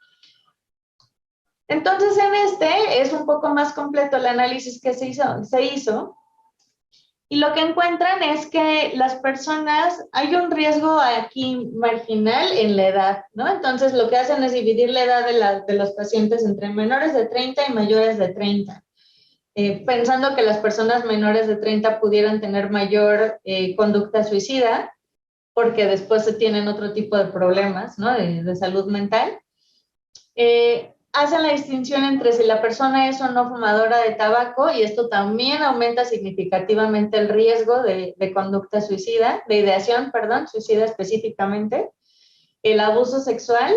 Entonces en este es un poco más completo el análisis que se hizo y lo que encuentran es que las personas, hay un riesgo aquí marginal en la edad, ¿no? Entonces lo que hacen es dividir la edad de los pacientes entre menores de 30 y mayores de 30. Pensando que las personas menores de 30 pudieran tener mayor conducta suicida, porque después se tienen otro tipo de problemas, ¿no? de salud mental. Hacen la distinción entre si la persona es o no fumadora de tabaco, y esto también aumenta significativamente el riesgo de conducta suicida, de ideación, perdón, suicida específicamente, el abuso sexual,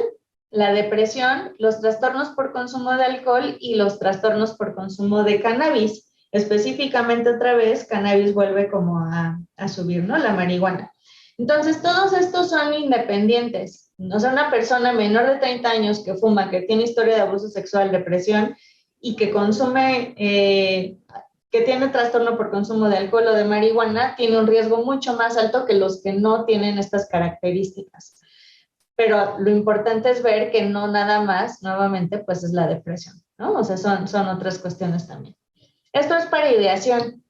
la depresión, los trastornos por consumo de alcohol y los trastornos por consumo de cannabis. Específicamente, otra vez, cannabis vuelve como a subir, ¿no? La marihuana. Entonces, todos estos son independientes. O sea, una persona menor de 30 años que fuma, que tiene historia de abuso sexual, depresión y que consume, que tiene trastorno por consumo de alcohol o de marihuana, tiene un riesgo mucho más alto que los que no tienen estas características. Pero lo importante es ver que no nada más, nuevamente, pues es la depresión, ¿no? O sea, son otras cuestiones también. Esto es para ideación.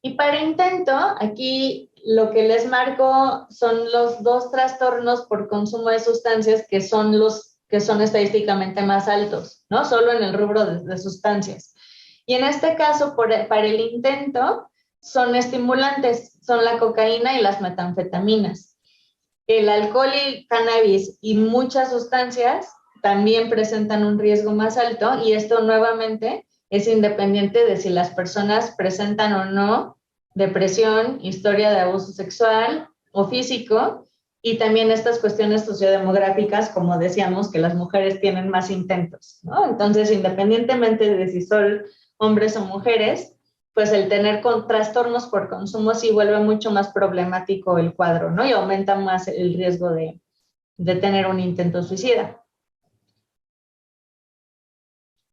Y para intento, aquí lo que les marco son los 2 trastornos por consumo de sustancias que son los que son estadísticamente más altos, ¿no? Solo en el rubro de sustancias. Y en este caso, para el intento, son estimulantes, son la cocaína y las metanfetaminas. El alcohol y cannabis y muchas sustancias también presentan un riesgo más alto, y esto nuevamente es independiente de si las personas presentan o no depresión, historia de abuso sexual o físico, y también estas cuestiones sociodemográficas, como decíamos, que las mujeres tienen más intentos, ¿no? Entonces, independientemente de si son hombres o mujeres, pues el tener trastornos por consumo sí vuelve mucho más problemático el cuadro, ¿no? Y aumenta más el riesgo de tener un intento suicida.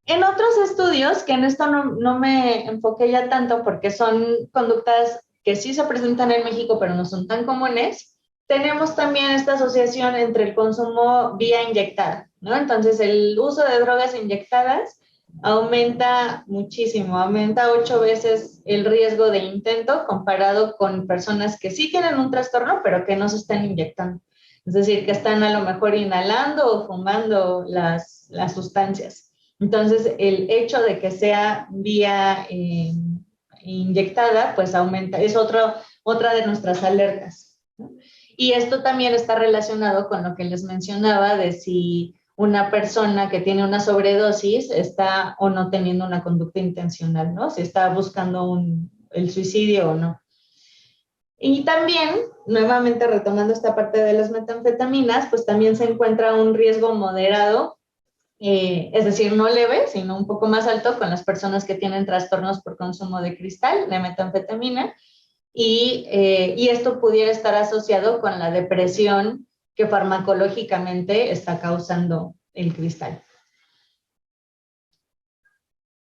En otros estudios, que en esto no me enfoqué ya tanto porque son conductas que sí se presentan en México, pero no son tan comunes, tenemos también esta asociación entre el consumo vía inyectada, ¿no? Entonces, el uso de drogas inyectadas aumenta muchísimo, aumenta 8 veces el riesgo de intento comparado con personas que sí tienen un trastorno, pero que no se están inyectando. Es decir, que están a lo mejor inhalando o fumando las sustancias. Entonces, el hecho de que sea vía inyectada, pues aumenta, es otra de nuestras alertas, ¿no? Y esto también está relacionado con lo que les mencionaba de si una persona que tiene una sobredosis está o no teniendo una conducta intencional, ¿no? Si está buscando el suicidio o no. Y también, nuevamente retomando esta parte de las metanfetaminas, pues también se encuentra un riesgo moderado, es decir, no leve, sino un poco más alto con las personas que tienen trastornos por consumo de cristal, de metanfetamina, y esto pudiera estar asociado con la depresión que farmacológicamente está causando el cristal.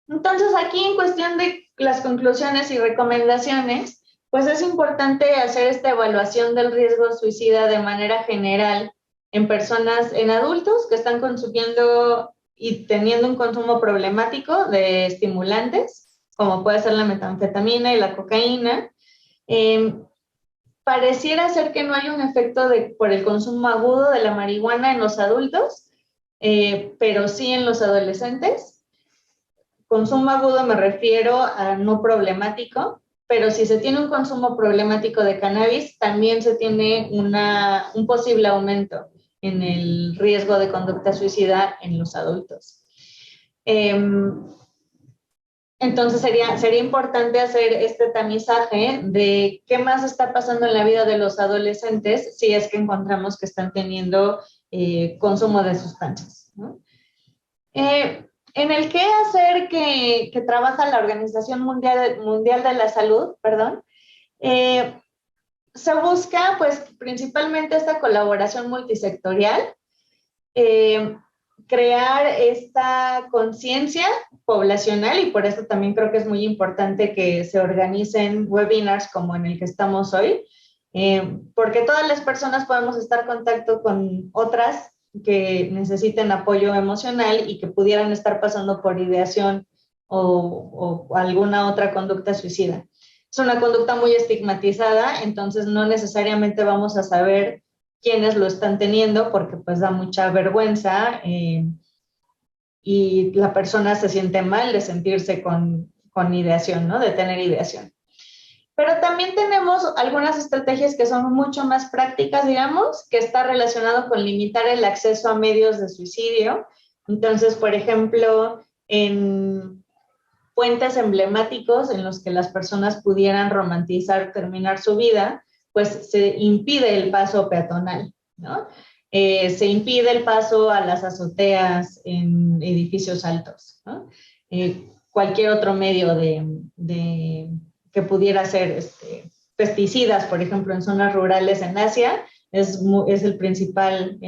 Entonces, aquí en cuestión de las conclusiones y recomendaciones, pues es importante hacer esta evaluación del riesgo suicida de manera general en personas, en adultos que están consumiendo y teniendo un consumo problemático de estimulantes, como puede ser la metanfetamina y la cocaína. Pareciera ser que no hay un efecto por el consumo agudo de la marihuana en los adultos, pero sí en los adolescentes. Consumo agudo me refiero a no problemático, pero si se tiene un consumo problemático de cannabis, también se tiene un posible aumento en el riesgo de conducta suicida en los adultos. Entonces sería importante hacer este tamizaje de qué más está pasando en la vida de los adolescentes si es que encontramos que están teniendo consumo de sustancias, ¿no? En el qué hacer que trabaja la Organización Mundial de la Salud, perdón, se busca pues principalmente esta colaboración multisectorial, crear esta conciencia poblacional, y por eso también creo que es muy importante que se organicen webinars como en el que estamos hoy, porque todas las personas podemos estar en contacto con otras que necesiten apoyo emocional y que pudieran estar pasando por ideación o alguna otra conducta suicida. Es una conducta muy estigmatizada, entonces no necesariamente vamos a saber quiénes lo están teniendo porque pues da mucha vergüenza y la persona se siente mal de sentirse con ideación, ¿no? De tener ideación. Pero también tenemos algunas estrategias que son mucho más prácticas, digamos, que está relacionado con limitar el acceso a medios de suicidio. Entonces, por ejemplo, en puentes emblemáticos en los que las personas pudieran romantizar, terminar su vida, pues se impide el paso peatonal, ¿no? Se impide el paso a las azoteas en edificios altos, ¿no? Cualquier otro medio que pudiera ser pesticidas, por ejemplo, en zonas rurales en Asia, es el principal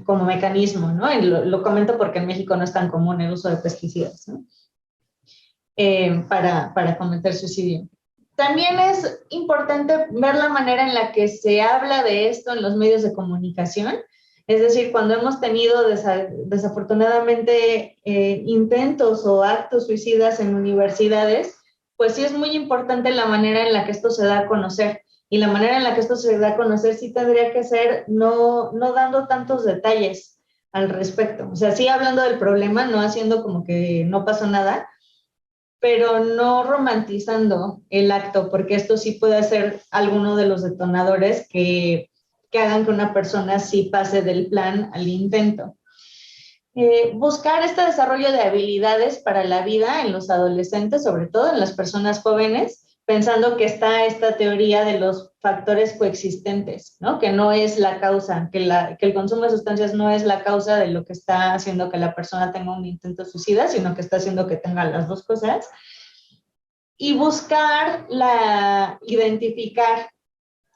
como mecanismo, ¿no? Lo comento porque en México no es tan común el uso de pesticidas, ¿no? Para cometer suicidio. También es importante ver la manera en la que se habla de esto en los medios de comunicación. Es decir, cuando hemos tenido desafortunadamente intentos o actos suicidas en universidades, pues sí es muy importante la manera en la que esto se da a conocer. Y la manera en la que esto se da a conocer sí tendría que ser no dando tantos detalles al respecto. O sea, sí hablando del problema, no haciendo como que no pasó nada, pero no romantizando el acto, porque esto sí puede ser alguno de los detonadores que hagan que una persona sí pase del plan al intento. Buscar este desarrollo de habilidades para la vida en los adolescentes, sobre todo en las personas jóvenes, pensando que está esta teoría de los factores coexistentes, ¿no? Que no es la causa, que el consumo de sustancias no es la causa de lo que está haciendo que la persona tenga un intento suicida, sino que está haciendo que tenga las dos cosas. Y buscar identificar.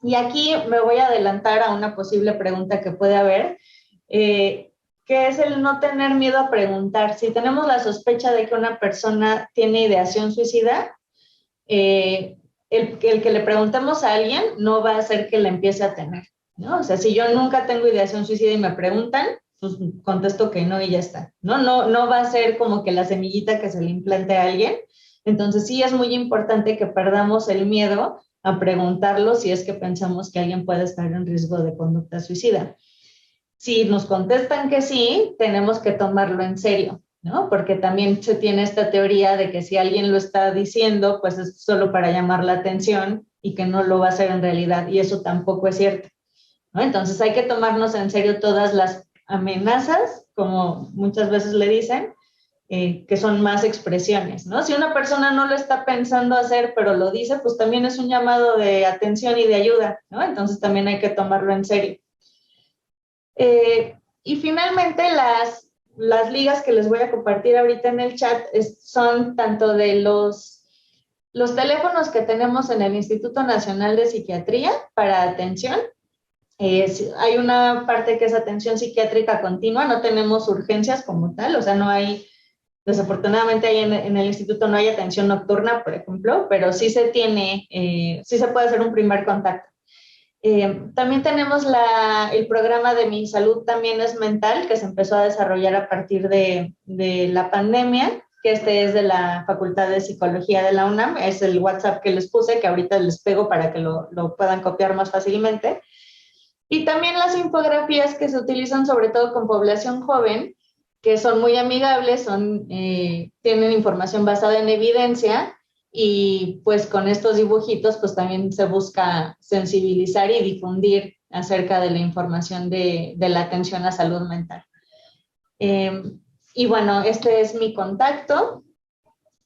Y aquí me voy a adelantar a una posible pregunta que puede haber, que es el no tener miedo a preguntar. Si tenemos la sospecha de que una persona tiene ideación suicida, el que le preguntemos a alguien no va a hacer que la empiece a tener, ¿no? O sea, si yo nunca tengo ideación suicida y me preguntan, pues contesto que no y ya está, ¿no? No va a ser como que la semillita que se le implante a alguien. Entonces sí es muy importante que perdamos el miedo a preguntarlo si es que pensamos que alguien puede estar en riesgo de conducta suicida. Si nos contestan que sí, tenemos que tomarlo en serio, ¿no? Porque también se tiene esta teoría de que si alguien lo está diciendo, pues es solo para llamar la atención y que no lo va a hacer en realidad, y eso tampoco es cierto, ¿no? Entonces hay que tomarnos en serio todas las amenazas, como muchas veces le dicen, que son más expresiones, ¿no? Si una persona no lo está pensando hacer, pero lo dice, pues también es un llamado de atención y de ayuda, ¿no? Entonces también hay que tomarlo en serio. Y finalmente las ligas que les voy a compartir ahorita en el chat son tanto de los teléfonos que tenemos en el Instituto Nacional de Psiquiatría para atención. Hay una parte que es atención psiquiátrica continua, no tenemos urgencias como tal, o sea, no hay Desafortunadamente ahí en el instituto no hay atención nocturna, por ejemplo, pero sí se tiene, sí se puede hacer un primer contacto. También tenemos el programa de Mi Salud También es Mental, que se empezó a desarrollar a partir de la pandemia, que este es de la Facultad de Psicología de la UNAM, es el WhatsApp que les puse, que ahorita les pego para que lo puedan copiar más fácilmente. Y también las infografías que se utilizan sobre todo con población joven, que son muy amigables, tienen información basada en evidencia, y pues con estos dibujitos pues también se busca sensibilizar y difundir acerca de la información de la atención a salud mental. Y bueno, este es mi contacto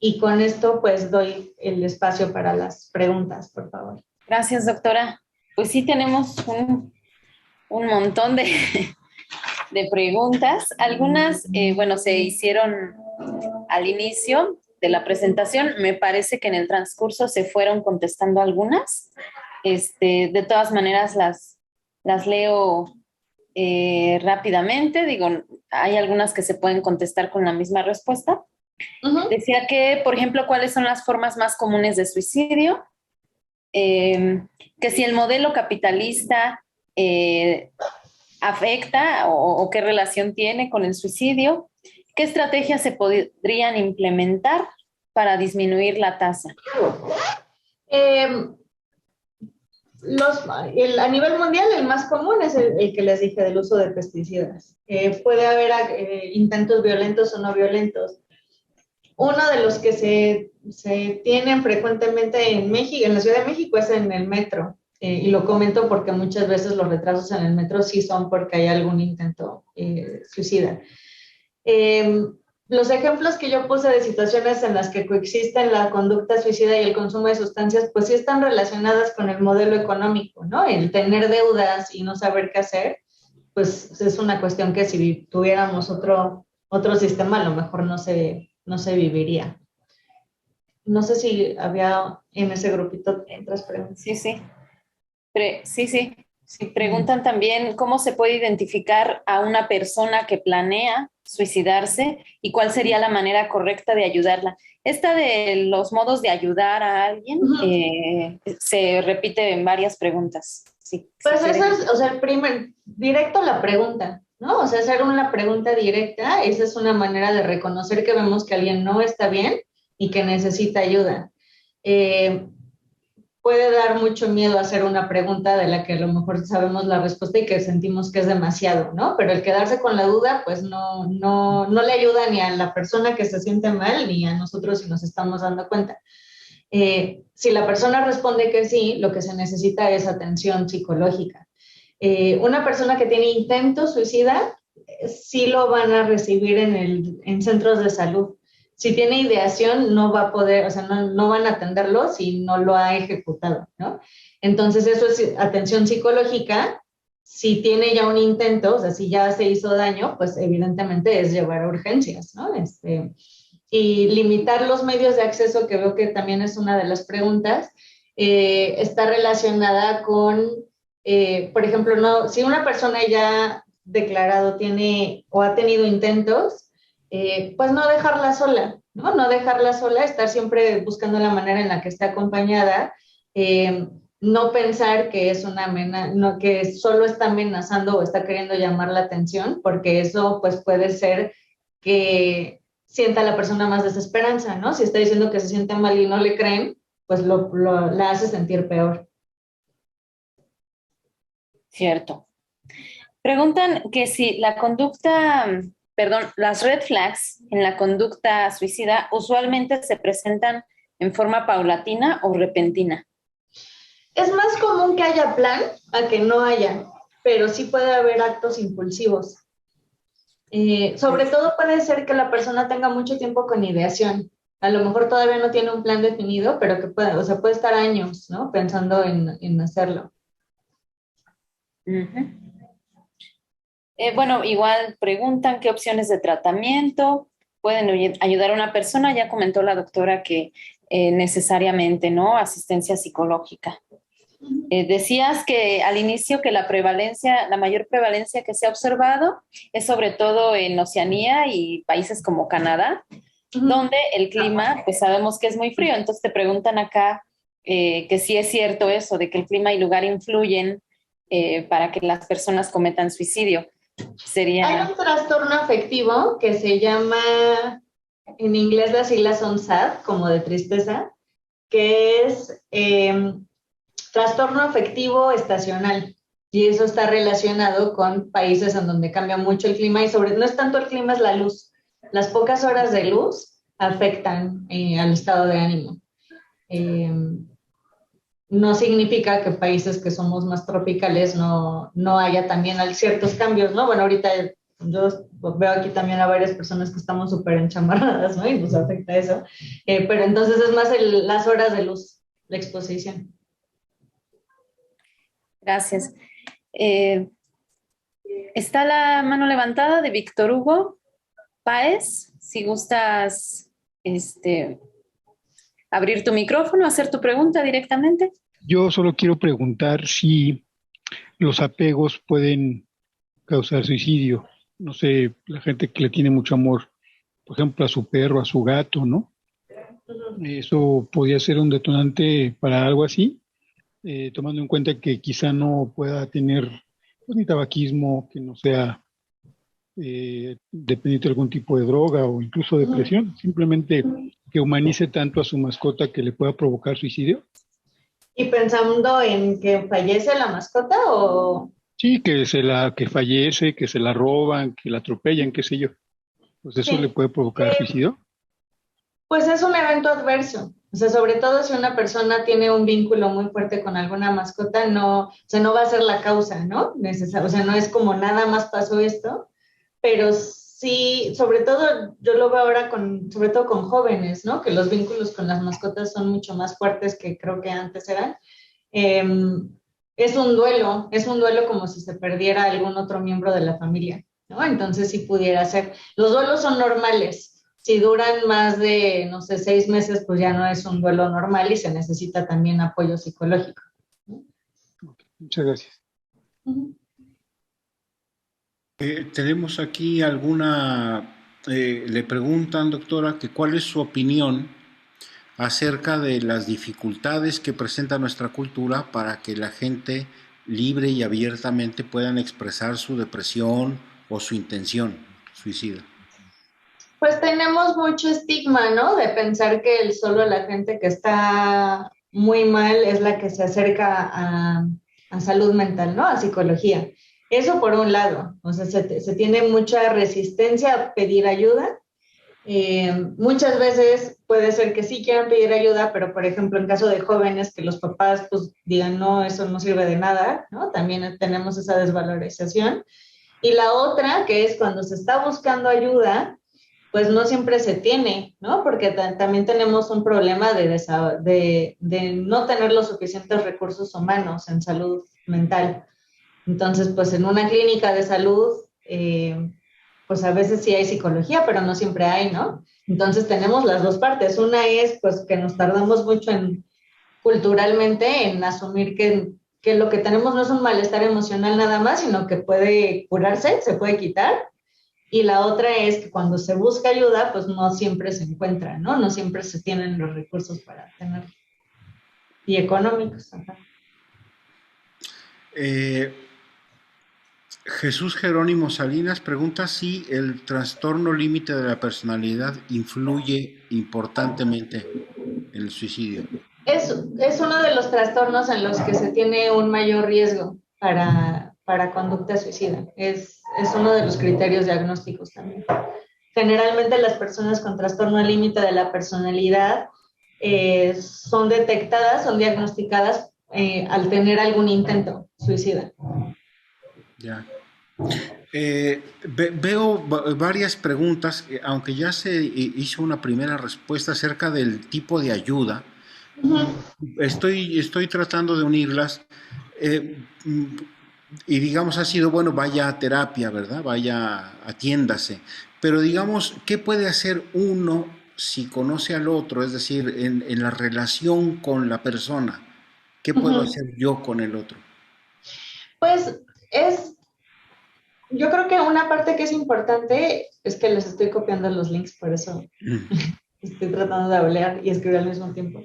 y con esto pues doy el espacio para las preguntas, por favor. Gracias, doctora. Pues sí, tenemos un montón de preguntas. Algunas, bueno, se hicieron al inicio de la presentación. Me parece que en el transcurso se fueron contestando algunas. De todas maneras, las leo rápidamente. Digo, hay algunas que se pueden contestar con la misma respuesta. Uh-huh. Decía que, por ejemplo, ¿cuáles son las formas más comunes de suicidio? Que si el modelo capitalista afecta o qué relación tiene con el suicidio, qué estrategias se podrían implementar para disminuir la tasa. A nivel mundial el más común es el que les dije del uso de pesticidas. Puede haber intentos violentos o no violentos. Uno de los que se tienen frecuentemente en México, en la Ciudad de México, es en el metro. Y lo comento porque muchas veces los retrasos en el metro sí son porque hay algún intento suicida. Los ejemplos que yo puse de situaciones en las que coexisten la conducta suicida y el consumo de sustancias, pues sí están relacionadas con el modelo económico, ¿no? El tener deudas y no saber qué hacer, pues es una cuestión que si tuviéramos otro sistema, a lo mejor no se viviría. No sé si había en ese grupito otras preguntas. Sí, sí. Sí, preguntan también cómo se puede identificar a una persona que planea suicidarse y cuál sería la manera correcta de ayudarla. Esta de los modos de ayudar a alguien se repite en varias preguntas. Sí, pues eso es, o sea, directo la pregunta, ¿no? O sea, hacer una pregunta directa, esa es una manera de reconocer que vemos que alguien no está bien y que necesita ayuda. Puede dar mucho miedo hacer una pregunta de la que a lo mejor sabemos la respuesta y que sentimos que es demasiado, ¿no? Pero el quedarse con la duda, pues no le ayuda ni a la persona que se siente mal, ni a nosotros si nos estamos dando cuenta. Si la persona responde que sí, lo que se necesita es atención psicológica. Una persona que tiene intento suicida, sí lo van a recibir en centros de salud. Si tiene ideación, no va a poder, o sea, no van a atenderlo si no lo ha ejecutado, ¿no? Entonces, eso es atención psicológica. Si tiene ya un intento, o sea, si ya se hizo daño, pues evidentemente es llevar a urgencias, ¿no? Y limitar los medios de acceso, que veo que también es una de las preguntas, está relacionada con, por ejemplo, si una persona ya declarado tiene o ha tenido intentos, pues no dejarla sola, ¿no? No dejarla sola, estar siempre buscando la manera en la que esté acompañada, no pensar que es que solo está amenazando o está queriendo llamar la atención, porque eso pues puede ser que sienta a la persona más desesperanza, ¿no? Si está diciendo que se siente mal y no le creen, pues la hace sentir peor. Cierto. Preguntan que si las red flags en la conducta suicida usualmente se presentan en forma paulatina o repentina. Es más común que haya plan a que no haya, pero sí puede haber actos impulsivos. Sobre todo puede ser que la persona tenga mucho tiempo con ideación. A lo mejor todavía no tiene un plan definido, pero que puede estar años, ¿no? Pensando en hacerlo. Uh-huh. Bueno, igual preguntan qué opciones de tratamiento pueden ayudar a una persona. Ya comentó la doctora que necesariamente, ¿no? Asistencia psicológica. Decías que al inicio que la mayor prevalencia que se ha observado es sobre todo en Oceanía y países como Canadá. donde el clima, pues sabemos que es muy frío. Entonces te preguntan acá que si es cierto eso, de que el clima y lugar influyen para que las personas cometan suicidio. Hay un trastorno afectivo que se llama, en inglés las siglas son SAD, como de tristeza, que es trastorno afectivo estacional. Y eso está relacionado con países en donde cambia mucho el clima y no es tanto el clima, es la luz. Las pocas horas de luz afectan al estado de ánimo. No significa que países que somos más tropicales no haya también ciertos cambios, ¿no? Bueno, ahorita yo veo aquí también a varias personas que estamos súper enchamarradas, ¿no? Y nos afecta eso. Pero entonces es más las horas de luz, la exposición. Gracias. Está la mano levantada de Víctor Hugo Páez. Si gustas abrir tu micrófono, hacer tu pregunta directamente. Yo solo quiero preguntar si los apegos pueden causar suicidio. No sé, la gente que le tiene mucho amor, por ejemplo, a su perro, a su gato, ¿no? Eso podría ser un detonante para algo así, tomando en cuenta que quizá no pueda tener pues, ni tabaquismo, que no sea dependiente de algún tipo de droga o incluso depresión, simplemente que humanice tanto a su mascota que le pueda provocar suicidio. ¿Y pensando en que fallece la mascota o...? Sí, que fallece, que se la roban, que la atropellan, qué sé yo. Pues eso le puede provocar suicidio. Pues es un evento adverso. O sea, sobre todo si una persona tiene un vínculo muy fuerte con alguna mascota, no va a ser la causa, ¿no? O sea, no es como nada más pasó esto, pero sí, sobre todo, yo lo veo ahora sobre todo con jóvenes, ¿no? Que los vínculos con las mascotas son mucho más fuertes que creo que antes eran. Es un duelo como si se perdiera algún otro miembro de la familia, ¿no? Entonces sí pudiera ser. Los duelos son normales. Si duran más de, no sé, 6 meses, pues ya no es un duelo normal y se necesita también apoyo psicológico. Muchas gracias. Tenemos aquí le preguntan, doctora, que cuál es su opinión acerca de las dificultades que presenta nuestra cultura para que la gente libre y abiertamente puedan expresar su depresión o su intención suicida. Pues tenemos mucho estigma, ¿no? De pensar que solo la gente que está muy mal es la que se acerca a salud mental, ¿no? A psicología. Eso por un lado, o sea, se tiene mucha resistencia a pedir ayuda. Muchas veces puede ser que sí quieran pedir ayuda, pero por ejemplo en caso de jóvenes que los papás pues digan no, eso no sirve de nada, ¿no? También tenemos esa desvalorización. Y la otra, que es cuando se está buscando ayuda, pues no siempre se tiene, ¿no? Porque también tenemos un problema de no tener los suficientes recursos humanos en salud mental. Entonces, pues en una clínica de salud, pues a veces sí hay psicología, pero no siempre hay, ¿no? Entonces tenemos las dos partes. Una es, pues, que nos tardamos mucho culturalmente en asumir que lo que tenemos no es un malestar emocional nada más, sino que puede curarse, se puede quitar. Y la otra es que cuando se busca ayuda, pues no siempre se encuentra, ¿no? No siempre se tienen los recursos para tener. Y económicos. Ajá. Jesús Jerónimo Salinas pregunta si el trastorno límite de la personalidad influye importantemente en el suicidio. Es uno de los trastornos en los que se tiene un mayor riesgo para conducta suicida. Es uno de los criterios diagnósticos también. Generalmente las personas con trastorno límite de la personalidad son detectadas, son diagnosticadas al tener algún intento suicida. Ya. Veo varias preguntas, aunque ya se hizo una primera respuesta acerca del tipo de ayuda. Estoy tratando de unirlas y digamos ha sido, bueno, vaya a terapia, ¿verdad? Vaya, atiéndase. Pero digamos, ¿qué puede hacer uno si conoce al otro? Es decir, en la relación con la persona. ¿Qué puedo hacer yo con el otro? Pues es yo creo que una parte que es importante es que les estoy copiando los links, por eso estoy tratando de hablar y escribir al mismo tiempo.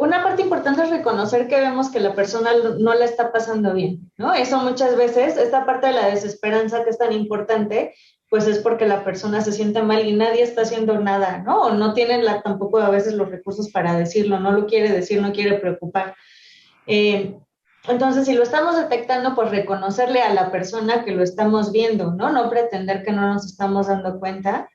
Una parte importante es reconocer que vemos que la persona no la está pasando bien, ¿no? Eso muchas veces, esta parte de la desesperanza que es tan importante, pues es porque la persona se siente mal y nadie está haciendo nada, ¿no? O no tiene tampoco a veces los recursos para decirlo, no lo quiere decir, no quiere preocupar. Entonces, si lo estamos detectando, pues reconocerle a la persona que lo estamos viendo, ¿no? No pretender que no nos estamos dando cuenta.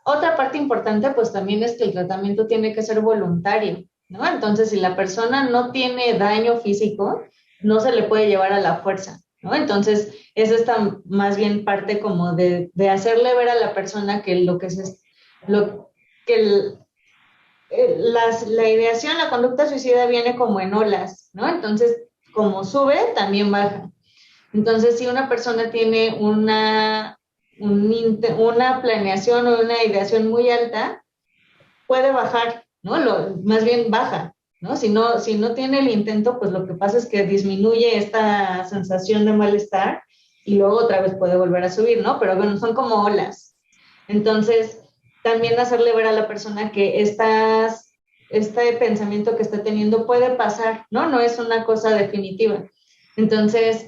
Otra parte importante, pues también es que el tratamiento tiene que ser voluntario, ¿no? Entonces, si la persona no tiene daño físico, no se le puede llevar a la fuerza, ¿no? Entonces, es esta más bien parte como de hacerle ver a la persona que lo que es, lo que la ideación, la conducta suicida viene como en olas, ¿no? Entonces, como sube, también baja. Entonces, si una persona tiene una planeación o una ideación muy alta, puede bajar, ¿no? Más bien baja, ¿no? Si no tiene el intento, pues lo que pasa es que disminuye esta sensación de malestar y luego otra vez puede volver a subir, ¿no? Pero bueno, son como olas. Entonces, también hacerle ver a la persona que este pensamiento que está teniendo puede pasar, ¿no? No es una cosa definitiva. Entonces,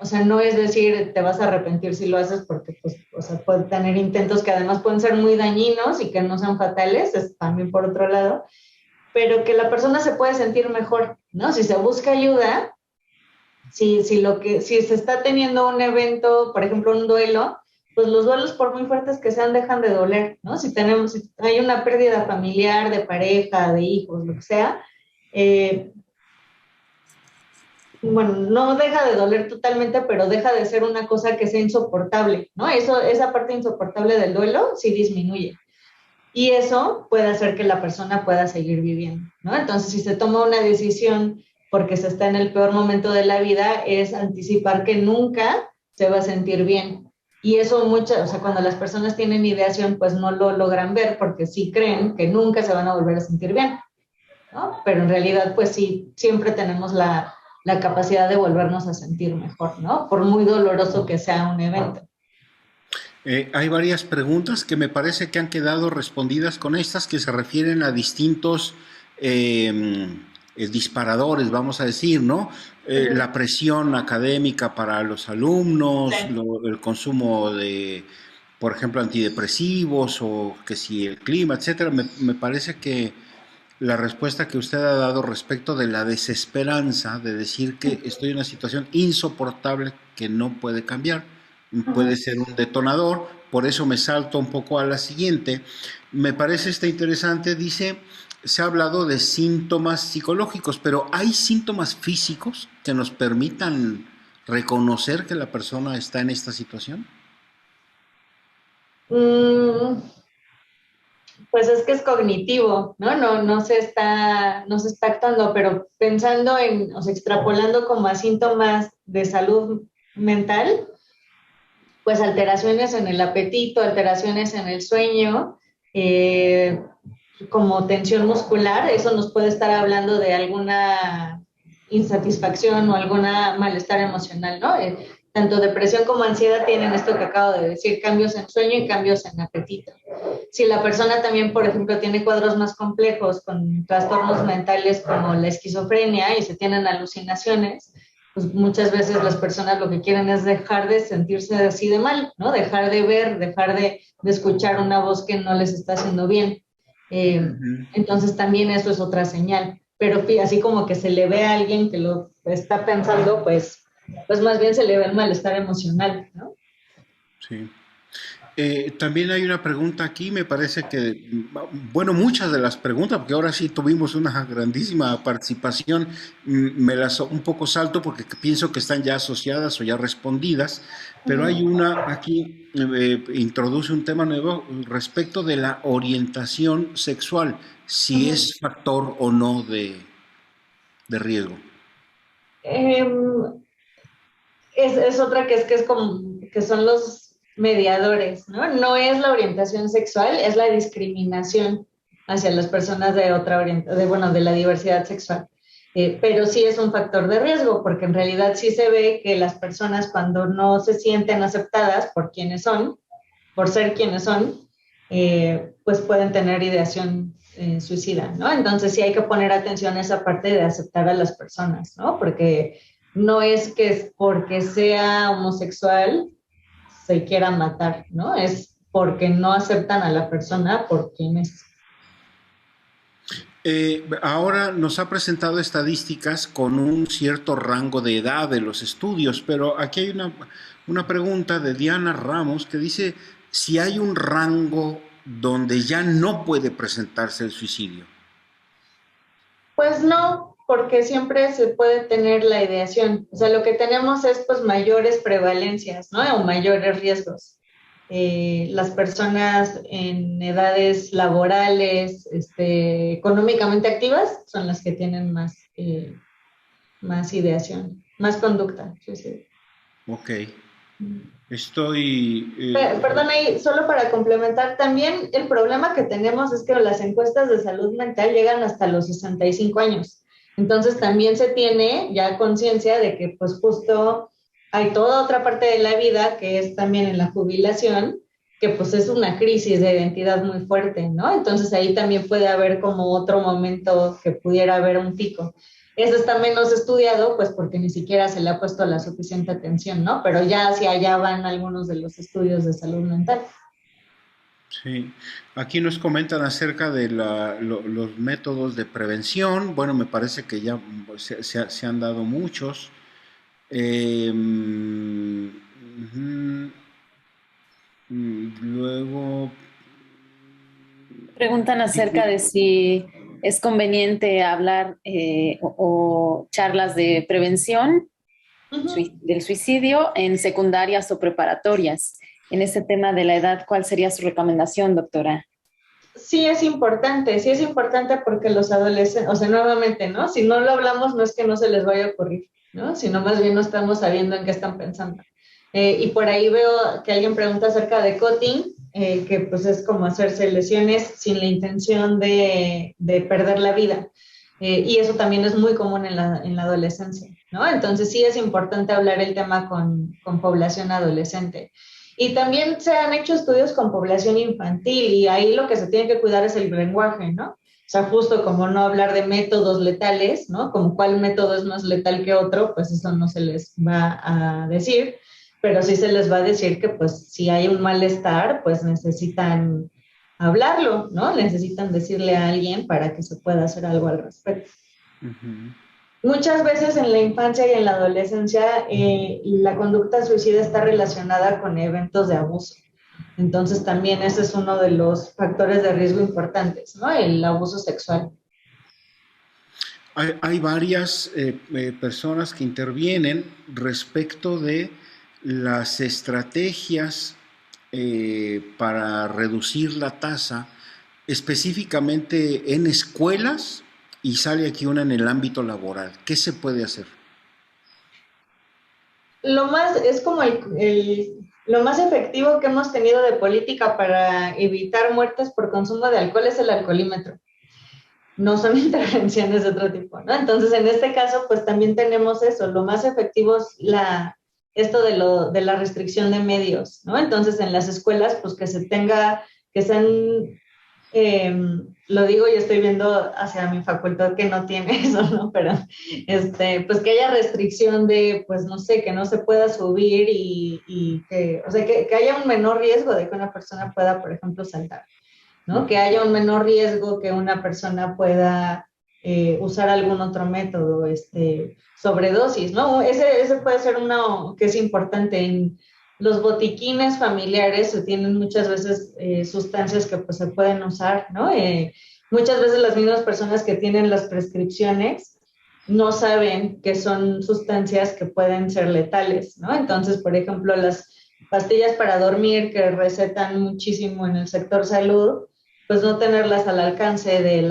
o sea, no es decir, te vas a arrepentir si lo haces porque, pues, o sea, puede tener intentos que además pueden ser muy dañinos y que no sean fatales, es también por otro lado, pero que la persona se puede sentir mejor, ¿no? Si se busca ayuda, si se está teniendo un evento, por ejemplo, un duelo, pues los duelos, por muy fuertes que sean, dejan de doler, ¿no? Si hay una pérdida familiar, de pareja, de hijos, lo que sea, bueno, no deja de doler totalmente, pero deja de ser una cosa que sea insoportable, ¿no? Esa parte insoportable del duelo sí disminuye. Y eso puede hacer que la persona pueda seguir viviendo, ¿no? Entonces, si se toma una decisión porque se está en el peor momento de la vida, es anticipar que nunca se va a sentir bien. Y eso o sea, cuando las personas tienen ideación, pues no lo logran ver porque sí creen que nunca se van a volver a sentir bien, ¿no? Pero en realidad, pues sí, siempre tenemos la capacidad de volvernos a sentir mejor, ¿no? Por muy doloroso que sea un evento. Hay varias preguntas que me parece que han quedado respondidas con estas que se refieren a distintos disparadores, vamos a decir, ¿no? La presión académica para los alumnos, Sí. el consumo de, por ejemplo, antidepresivos o que si el clima, etcétera. Me parece que la respuesta que usted ha dado respecto de la desesperanza, de decir que estoy en una situación insoportable que no puede cambiar, puede ser un detonador, por eso me salto un poco a la siguiente. Me parece interesante, dice, se ha hablado de síntomas psicológicos, pero ¿hay síntomas físicos que nos permitan reconocer que la persona está en esta situación? Pues es que es cognitivo, ¿no? No se está actuando, pero pensando o sea, extrapolando como a síntomas de salud mental, pues alteraciones en el apetito, alteraciones en el sueño, como tensión muscular, eso nos puede estar hablando de alguna insatisfacción o alguna malestar emocional, ¿no? Tanto depresión como ansiedad tienen esto que acabo de decir, cambios en sueño y cambios en apetito. Si la persona también, por ejemplo, tiene cuadros más complejos con trastornos mentales como la esquizofrenia y se tienen alucinaciones, pues muchas veces las personas lo que quieren es dejar de sentirse así de mal, ¿no? Dejar de ver, dejar de escuchar una voz que no les está haciendo bien. Entonces también eso es otra señal. Pero así como que se le ve a alguien que lo está pensando, pues más bien se le ve el malestar emocional, ¿no? Sí. También hay una pregunta aquí, me parece que, bueno, muchas de las preguntas, porque ahora sí tuvimos una grandísima participación, me las un poco salto porque pienso que están ya asociadas o ya respondidas, pero hay una aquí, introduce un tema nuevo respecto de la orientación sexual, si es factor o no de riesgo. Es otra que es como que son los mediadores, ¿no? No es la orientación sexual, es la discriminación hacia las personas de otra orientación, de la diversidad sexual. pero sí es un factor de riesgo, porque en realidad sí se ve que las personas cuando no se sienten aceptadas por quienes son, por ser quienes son, pues pueden tener ideación suicida, ¿no? Entonces sí hay que poner atención a esa parte de aceptar a las personas, ¿no? Porque no es que porque sea homosexual se quiera matar, ¿no? Es porque no aceptan a la persona por quien es. Ahora nos ha presentado estadísticas con un cierto rango de edad de los estudios, pero aquí hay una pregunta de Diana Ramos que dice si hay un rango donde ya no puede presentarse el suicidio. Pues no, porque siempre se puede tener la ideación. O sea, lo que tenemos es pues mayores prevalencias, ¿no? O mayores riesgos. Las personas en edades laborales, económicamente activas, son las que tienen más ideación, más conducta. Sí. Ok. Estoy... Perdón, ahí, solo para complementar, también el problema que tenemos es que las encuestas de salud mental llegan hasta los 65 años. Entonces también se tiene ya conciencia de que pues justo hay toda otra parte de la vida que es también en la jubilación, que pues es una crisis de identidad muy fuerte, ¿no? Entonces ahí también puede haber como otro momento que pudiera haber un pico. Eso está menos estudiado, pues porque ni siquiera se le ha puesto la suficiente atención, ¿no? Pero ya hacia allá van algunos de los estudios de salud mental. Sí, aquí nos comentan acerca de los métodos de prevención. Bueno, me parece que ya se han dado muchos. Luego... Preguntan acerca de si es conveniente hablar o charlas de prevención del suicidio en secundarias o preparatorias. En ese tema de la edad, ¿cuál sería su recomendación, doctora? Sí es importante porque los adolescentes, o sea, nuevamente, ¿no? Si no lo hablamos, no es que no se les vaya a ocurrir, ¿no? Sino más bien no estamos sabiendo en qué están pensando. Y por ahí veo que alguien pregunta acerca de cutting, que pues es como hacerse lesiones sin la intención de perder la vida. Y eso también es muy común en la adolescencia, ¿no? Entonces sí es importante hablar el tema con población adolescente. Y también se han hecho estudios con población infantil y ahí lo que se tiene que cuidar es el lenguaje, ¿no? O sea, justo como no hablar de métodos letales, ¿no? Como cuál método es más letal que otro, pues eso no se les va a decir, pero sí se les va a decir que pues si hay un malestar, pues necesitan hablarlo, ¿no? Necesitan decirle a alguien para que se pueda hacer algo al respecto. Muchas veces en la infancia y en la adolescencia la conducta suicida está relacionada con eventos de abuso. Entonces también ese es uno de los factores de riesgo importantes, ¿no? El abuso sexual. Hay varias personas que intervienen respecto de las estrategias para reducir la tasa, específicamente en escuelas, y sale aquí una en el ámbito laboral. ¿Qué se puede hacer? Lo más, es como lo más efectivo que hemos tenido de política para evitar muertes por consumo de alcohol es el alcoholímetro. No son intervenciones de otro tipo, ¿no? Entonces, en este caso, pues también tenemos eso. Lo más efectivo es esto de la restricción de medios, ¿no? Entonces, en las escuelas, pues que sean, lo digo y estoy viendo hacia mi facultad que no tiene eso, ¿no? Pero, pues que haya restricción de, pues no sé, que no se pueda subir y que, o sea, que haya un menor riesgo de que una persona pueda, por ejemplo, saltar, ¿no? Que haya un menor riesgo que una persona pueda usar algún otro método, sobredosis, ¿no? Ese puede ser uno que es importante. En los botiquines familiares se tienen muchas veces sustancias que pues se pueden usar, ¿no? Muchas veces las mismas personas que tienen las prescripciones no saben que son sustancias que pueden ser letales, ¿no? Entonces, por ejemplo, las pastillas para dormir que recetan muchísimo en el sector salud, pues no tenerlas al alcance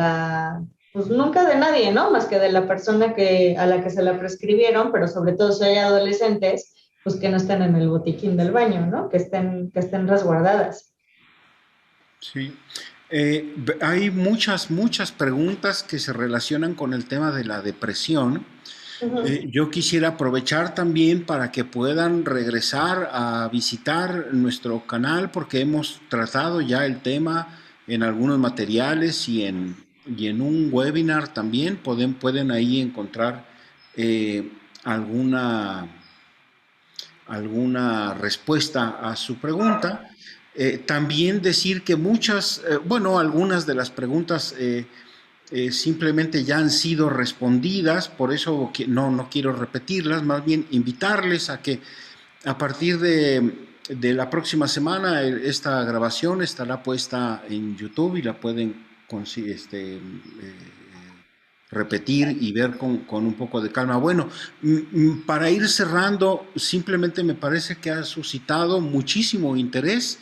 pues nunca de nadie, ¿no? Más que de la persona a la que se la prescribieron, pero sobre todo si hay adolescentes, pues que no estén en el botiquín del baño, ¿no? Que estén resguardadas. Sí. Hay muchas preguntas que se relacionan con el tema de la depresión. Yo quisiera aprovechar también para que puedan regresar a visitar nuestro canal porque hemos tratado ya el tema en algunos materiales y en un webinar también pueden ahí encontrar eh, alguna, alguna respuesta a su pregunta. También decir que algunas de las preguntas simplemente ya han sido respondidas, por eso no quiero repetirlas, más bien invitarles a que a partir de la próxima semana esta grabación estará puesta en YouTube y la pueden repetir y ver con un poco de calma. Bueno, para ir cerrando, simplemente me parece que ha suscitado muchísimo interés.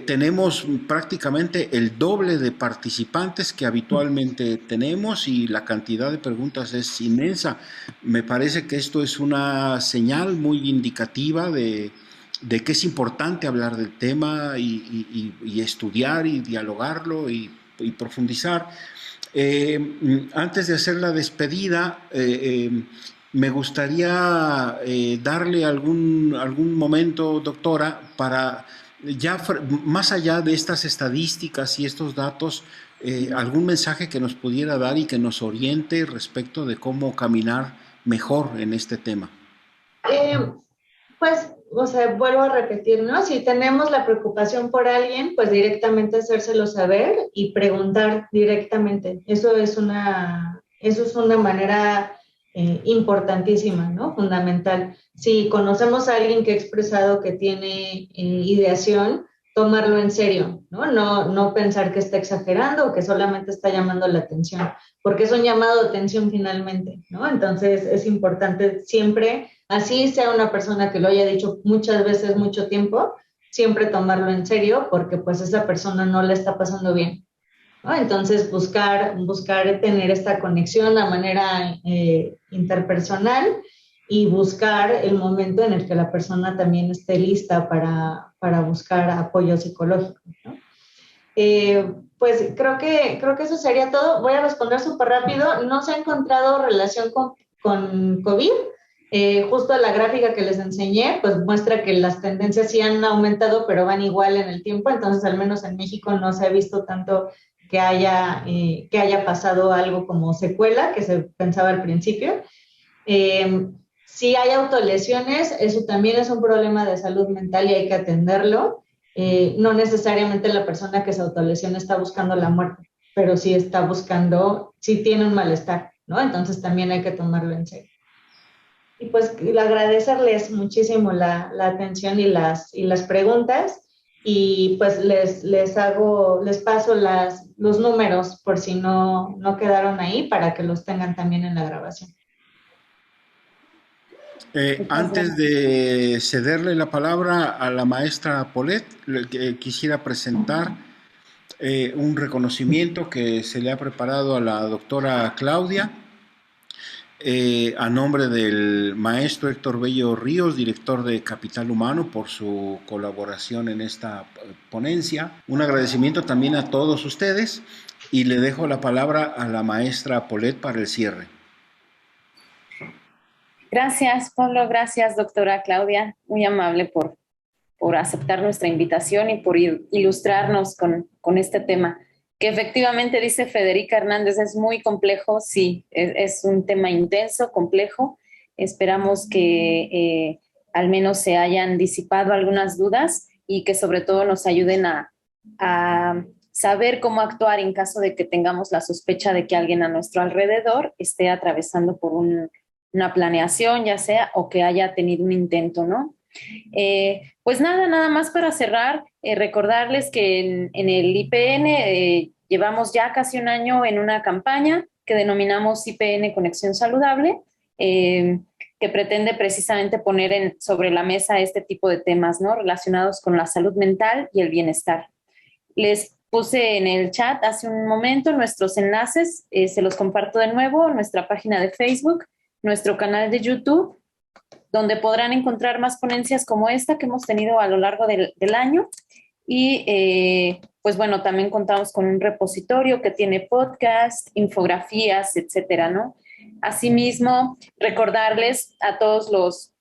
Tenemos prácticamente el doble de participantes que habitualmente tenemos y la cantidad de preguntas es inmensa. Me parece que esto es una señal muy indicativa de que es importante hablar del tema y estudiar y dialogarlo y profundizar. Antes de hacer la despedida, me gustaría darle algún momento, doctora, para ya más allá de estas estadísticas y estos datos, algún mensaje que nos pudiera dar y que nos oriente respecto de cómo caminar mejor en este tema. Pues, o sea, vuelvo a repetir, ¿no? Si tenemos la preocupación por alguien, pues directamente hacérselo saber y preguntar directamente. Eso es una manera importantísima, ¿no? Fundamental. Si conocemos a alguien que ha expresado que tiene ideación, tomarlo en serio, ¿no? No pensar que está exagerando o que solamente está llamando la atención, porque es un llamado de atención finalmente, ¿no? Entonces es importante siempre, así sea una persona que lo haya dicho muchas veces, mucho tiempo, siempre tomarlo en serio porque pues esa persona no le está pasando bien, ¿no? Entonces buscar tener esta conexión a manera interpersonal y buscar el momento en el que la persona también esté lista para buscar apoyo psicológico, ¿no? Pues creo que eso sería todo. Voy a responder súper rápido. No se ha encontrado relación con COVID. Justo la gráfica que les enseñé, pues muestra que las tendencias sí han aumentado, pero van igual en el tiempo. Entonces, al menos en México no se ha visto tanto que haya pasado algo como secuela, que se pensaba al principio. Si hay autolesiones, eso también es un problema de salud mental y hay que atenderlo. No necesariamente la persona que se autolesiona está buscando la muerte, pero sí sí tiene un malestar, ¿no? Entonces también hay que tomarlo en serio. Y pues agradecerles muchísimo la atención y las preguntas y pues les paso los números por si no quedaron ahí para que los tengan también en la grabación. Antes de cederle la palabra a la maestra Polet, quisiera presentar un reconocimiento que se le ha preparado a la doctora Claudia a nombre del maestro Héctor Bello Ríos, director de Capital Humano, por su colaboración en esta ponencia. Un agradecimiento también a todos ustedes y le dejo la palabra a la maestra Polet para el cierre. Gracias, Pablo. Gracias, doctora Claudia. Muy amable por aceptar nuestra invitación y por ilustrarnos con este tema, que efectivamente, dice Federica Hernández, es muy complejo. Sí, es un tema intenso, complejo. Esperamos que al menos se hayan disipado algunas dudas y que sobre todo nos ayuden a saber cómo actuar en caso de que tengamos la sospecha de que alguien a nuestro alrededor esté atravesando por una planeación, ya sea, o que haya tenido un intento, ¿no? Pues nada más para cerrar, recordarles que en el IPN llevamos ya casi un año en una campaña que denominamos IPN Conexión Saludable, que pretende precisamente poner sobre la mesa este tipo de temas, ¿no? Relacionados con la salud mental y el bienestar. Les puse en el chat hace un momento nuestros enlaces, se los comparto de nuevo, nuestra página de Facebook, nuestro canal de YouTube, donde podrán encontrar más ponencias como esta que hemos tenido a lo largo del año y pues bueno, también contamos con un repositorio que tiene podcast, infografías, etcétera, ¿no? Asimismo, recordarles a todos los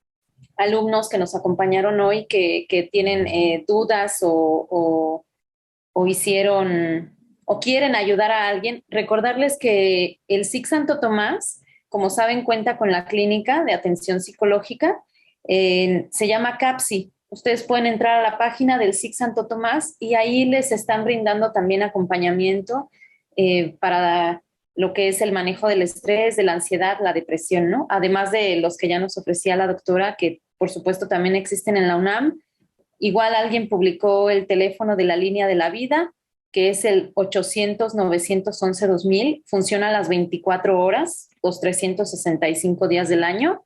alumnos que nos acompañaron hoy que tienen dudas o hicieron o quieren ayudar a alguien, recordarles que el SIC Santo Tomás, como saben, cuenta con la clínica de atención psicológica, se llama CAPSI. Ustedes pueden entrar a la página del SIC Santo Tomás y ahí les están brindando también acompañamiento para lo que es el manejo del estrés, de la ansiedad, la depresión, ¿no? Además de los que ya nos ofrecía la doctora, que por supuesto también existen en la UNAM. Igual alguien publicó el teléfono de la línea de la vida, que es el 800-911-2000. Funciona a las 24 horas, los 365 días del año,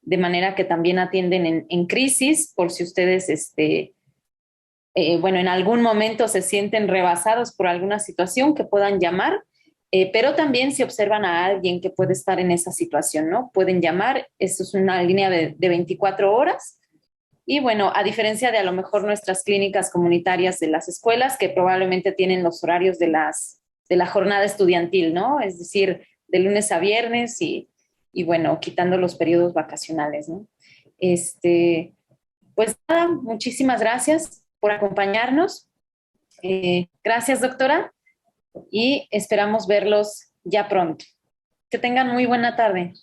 de manera que también atienden en crisis, por si ustedes, bueno, en algún momento se sienten rebasados por alguna situación, que puedan llamar, pero también si observan a alguien que puede estar en esa situación, ¿no? Pueden llamar, esto es una línea de 24 horas. Y bueno, a diferencia de a lo mejor nuestras clínicas comunitarias de las escuelas, que probablemente tienen los horarios de la jornada estudiantil, ¿no? Es decir, de lunes a viernes y bueno, quitando los periodos vacacionales, ¿no? Pues nada, muchísimas gracias por acompañarnos. Gracias, doctora, y esperamos verlos ya pronto. Que tengan muy buena tarde.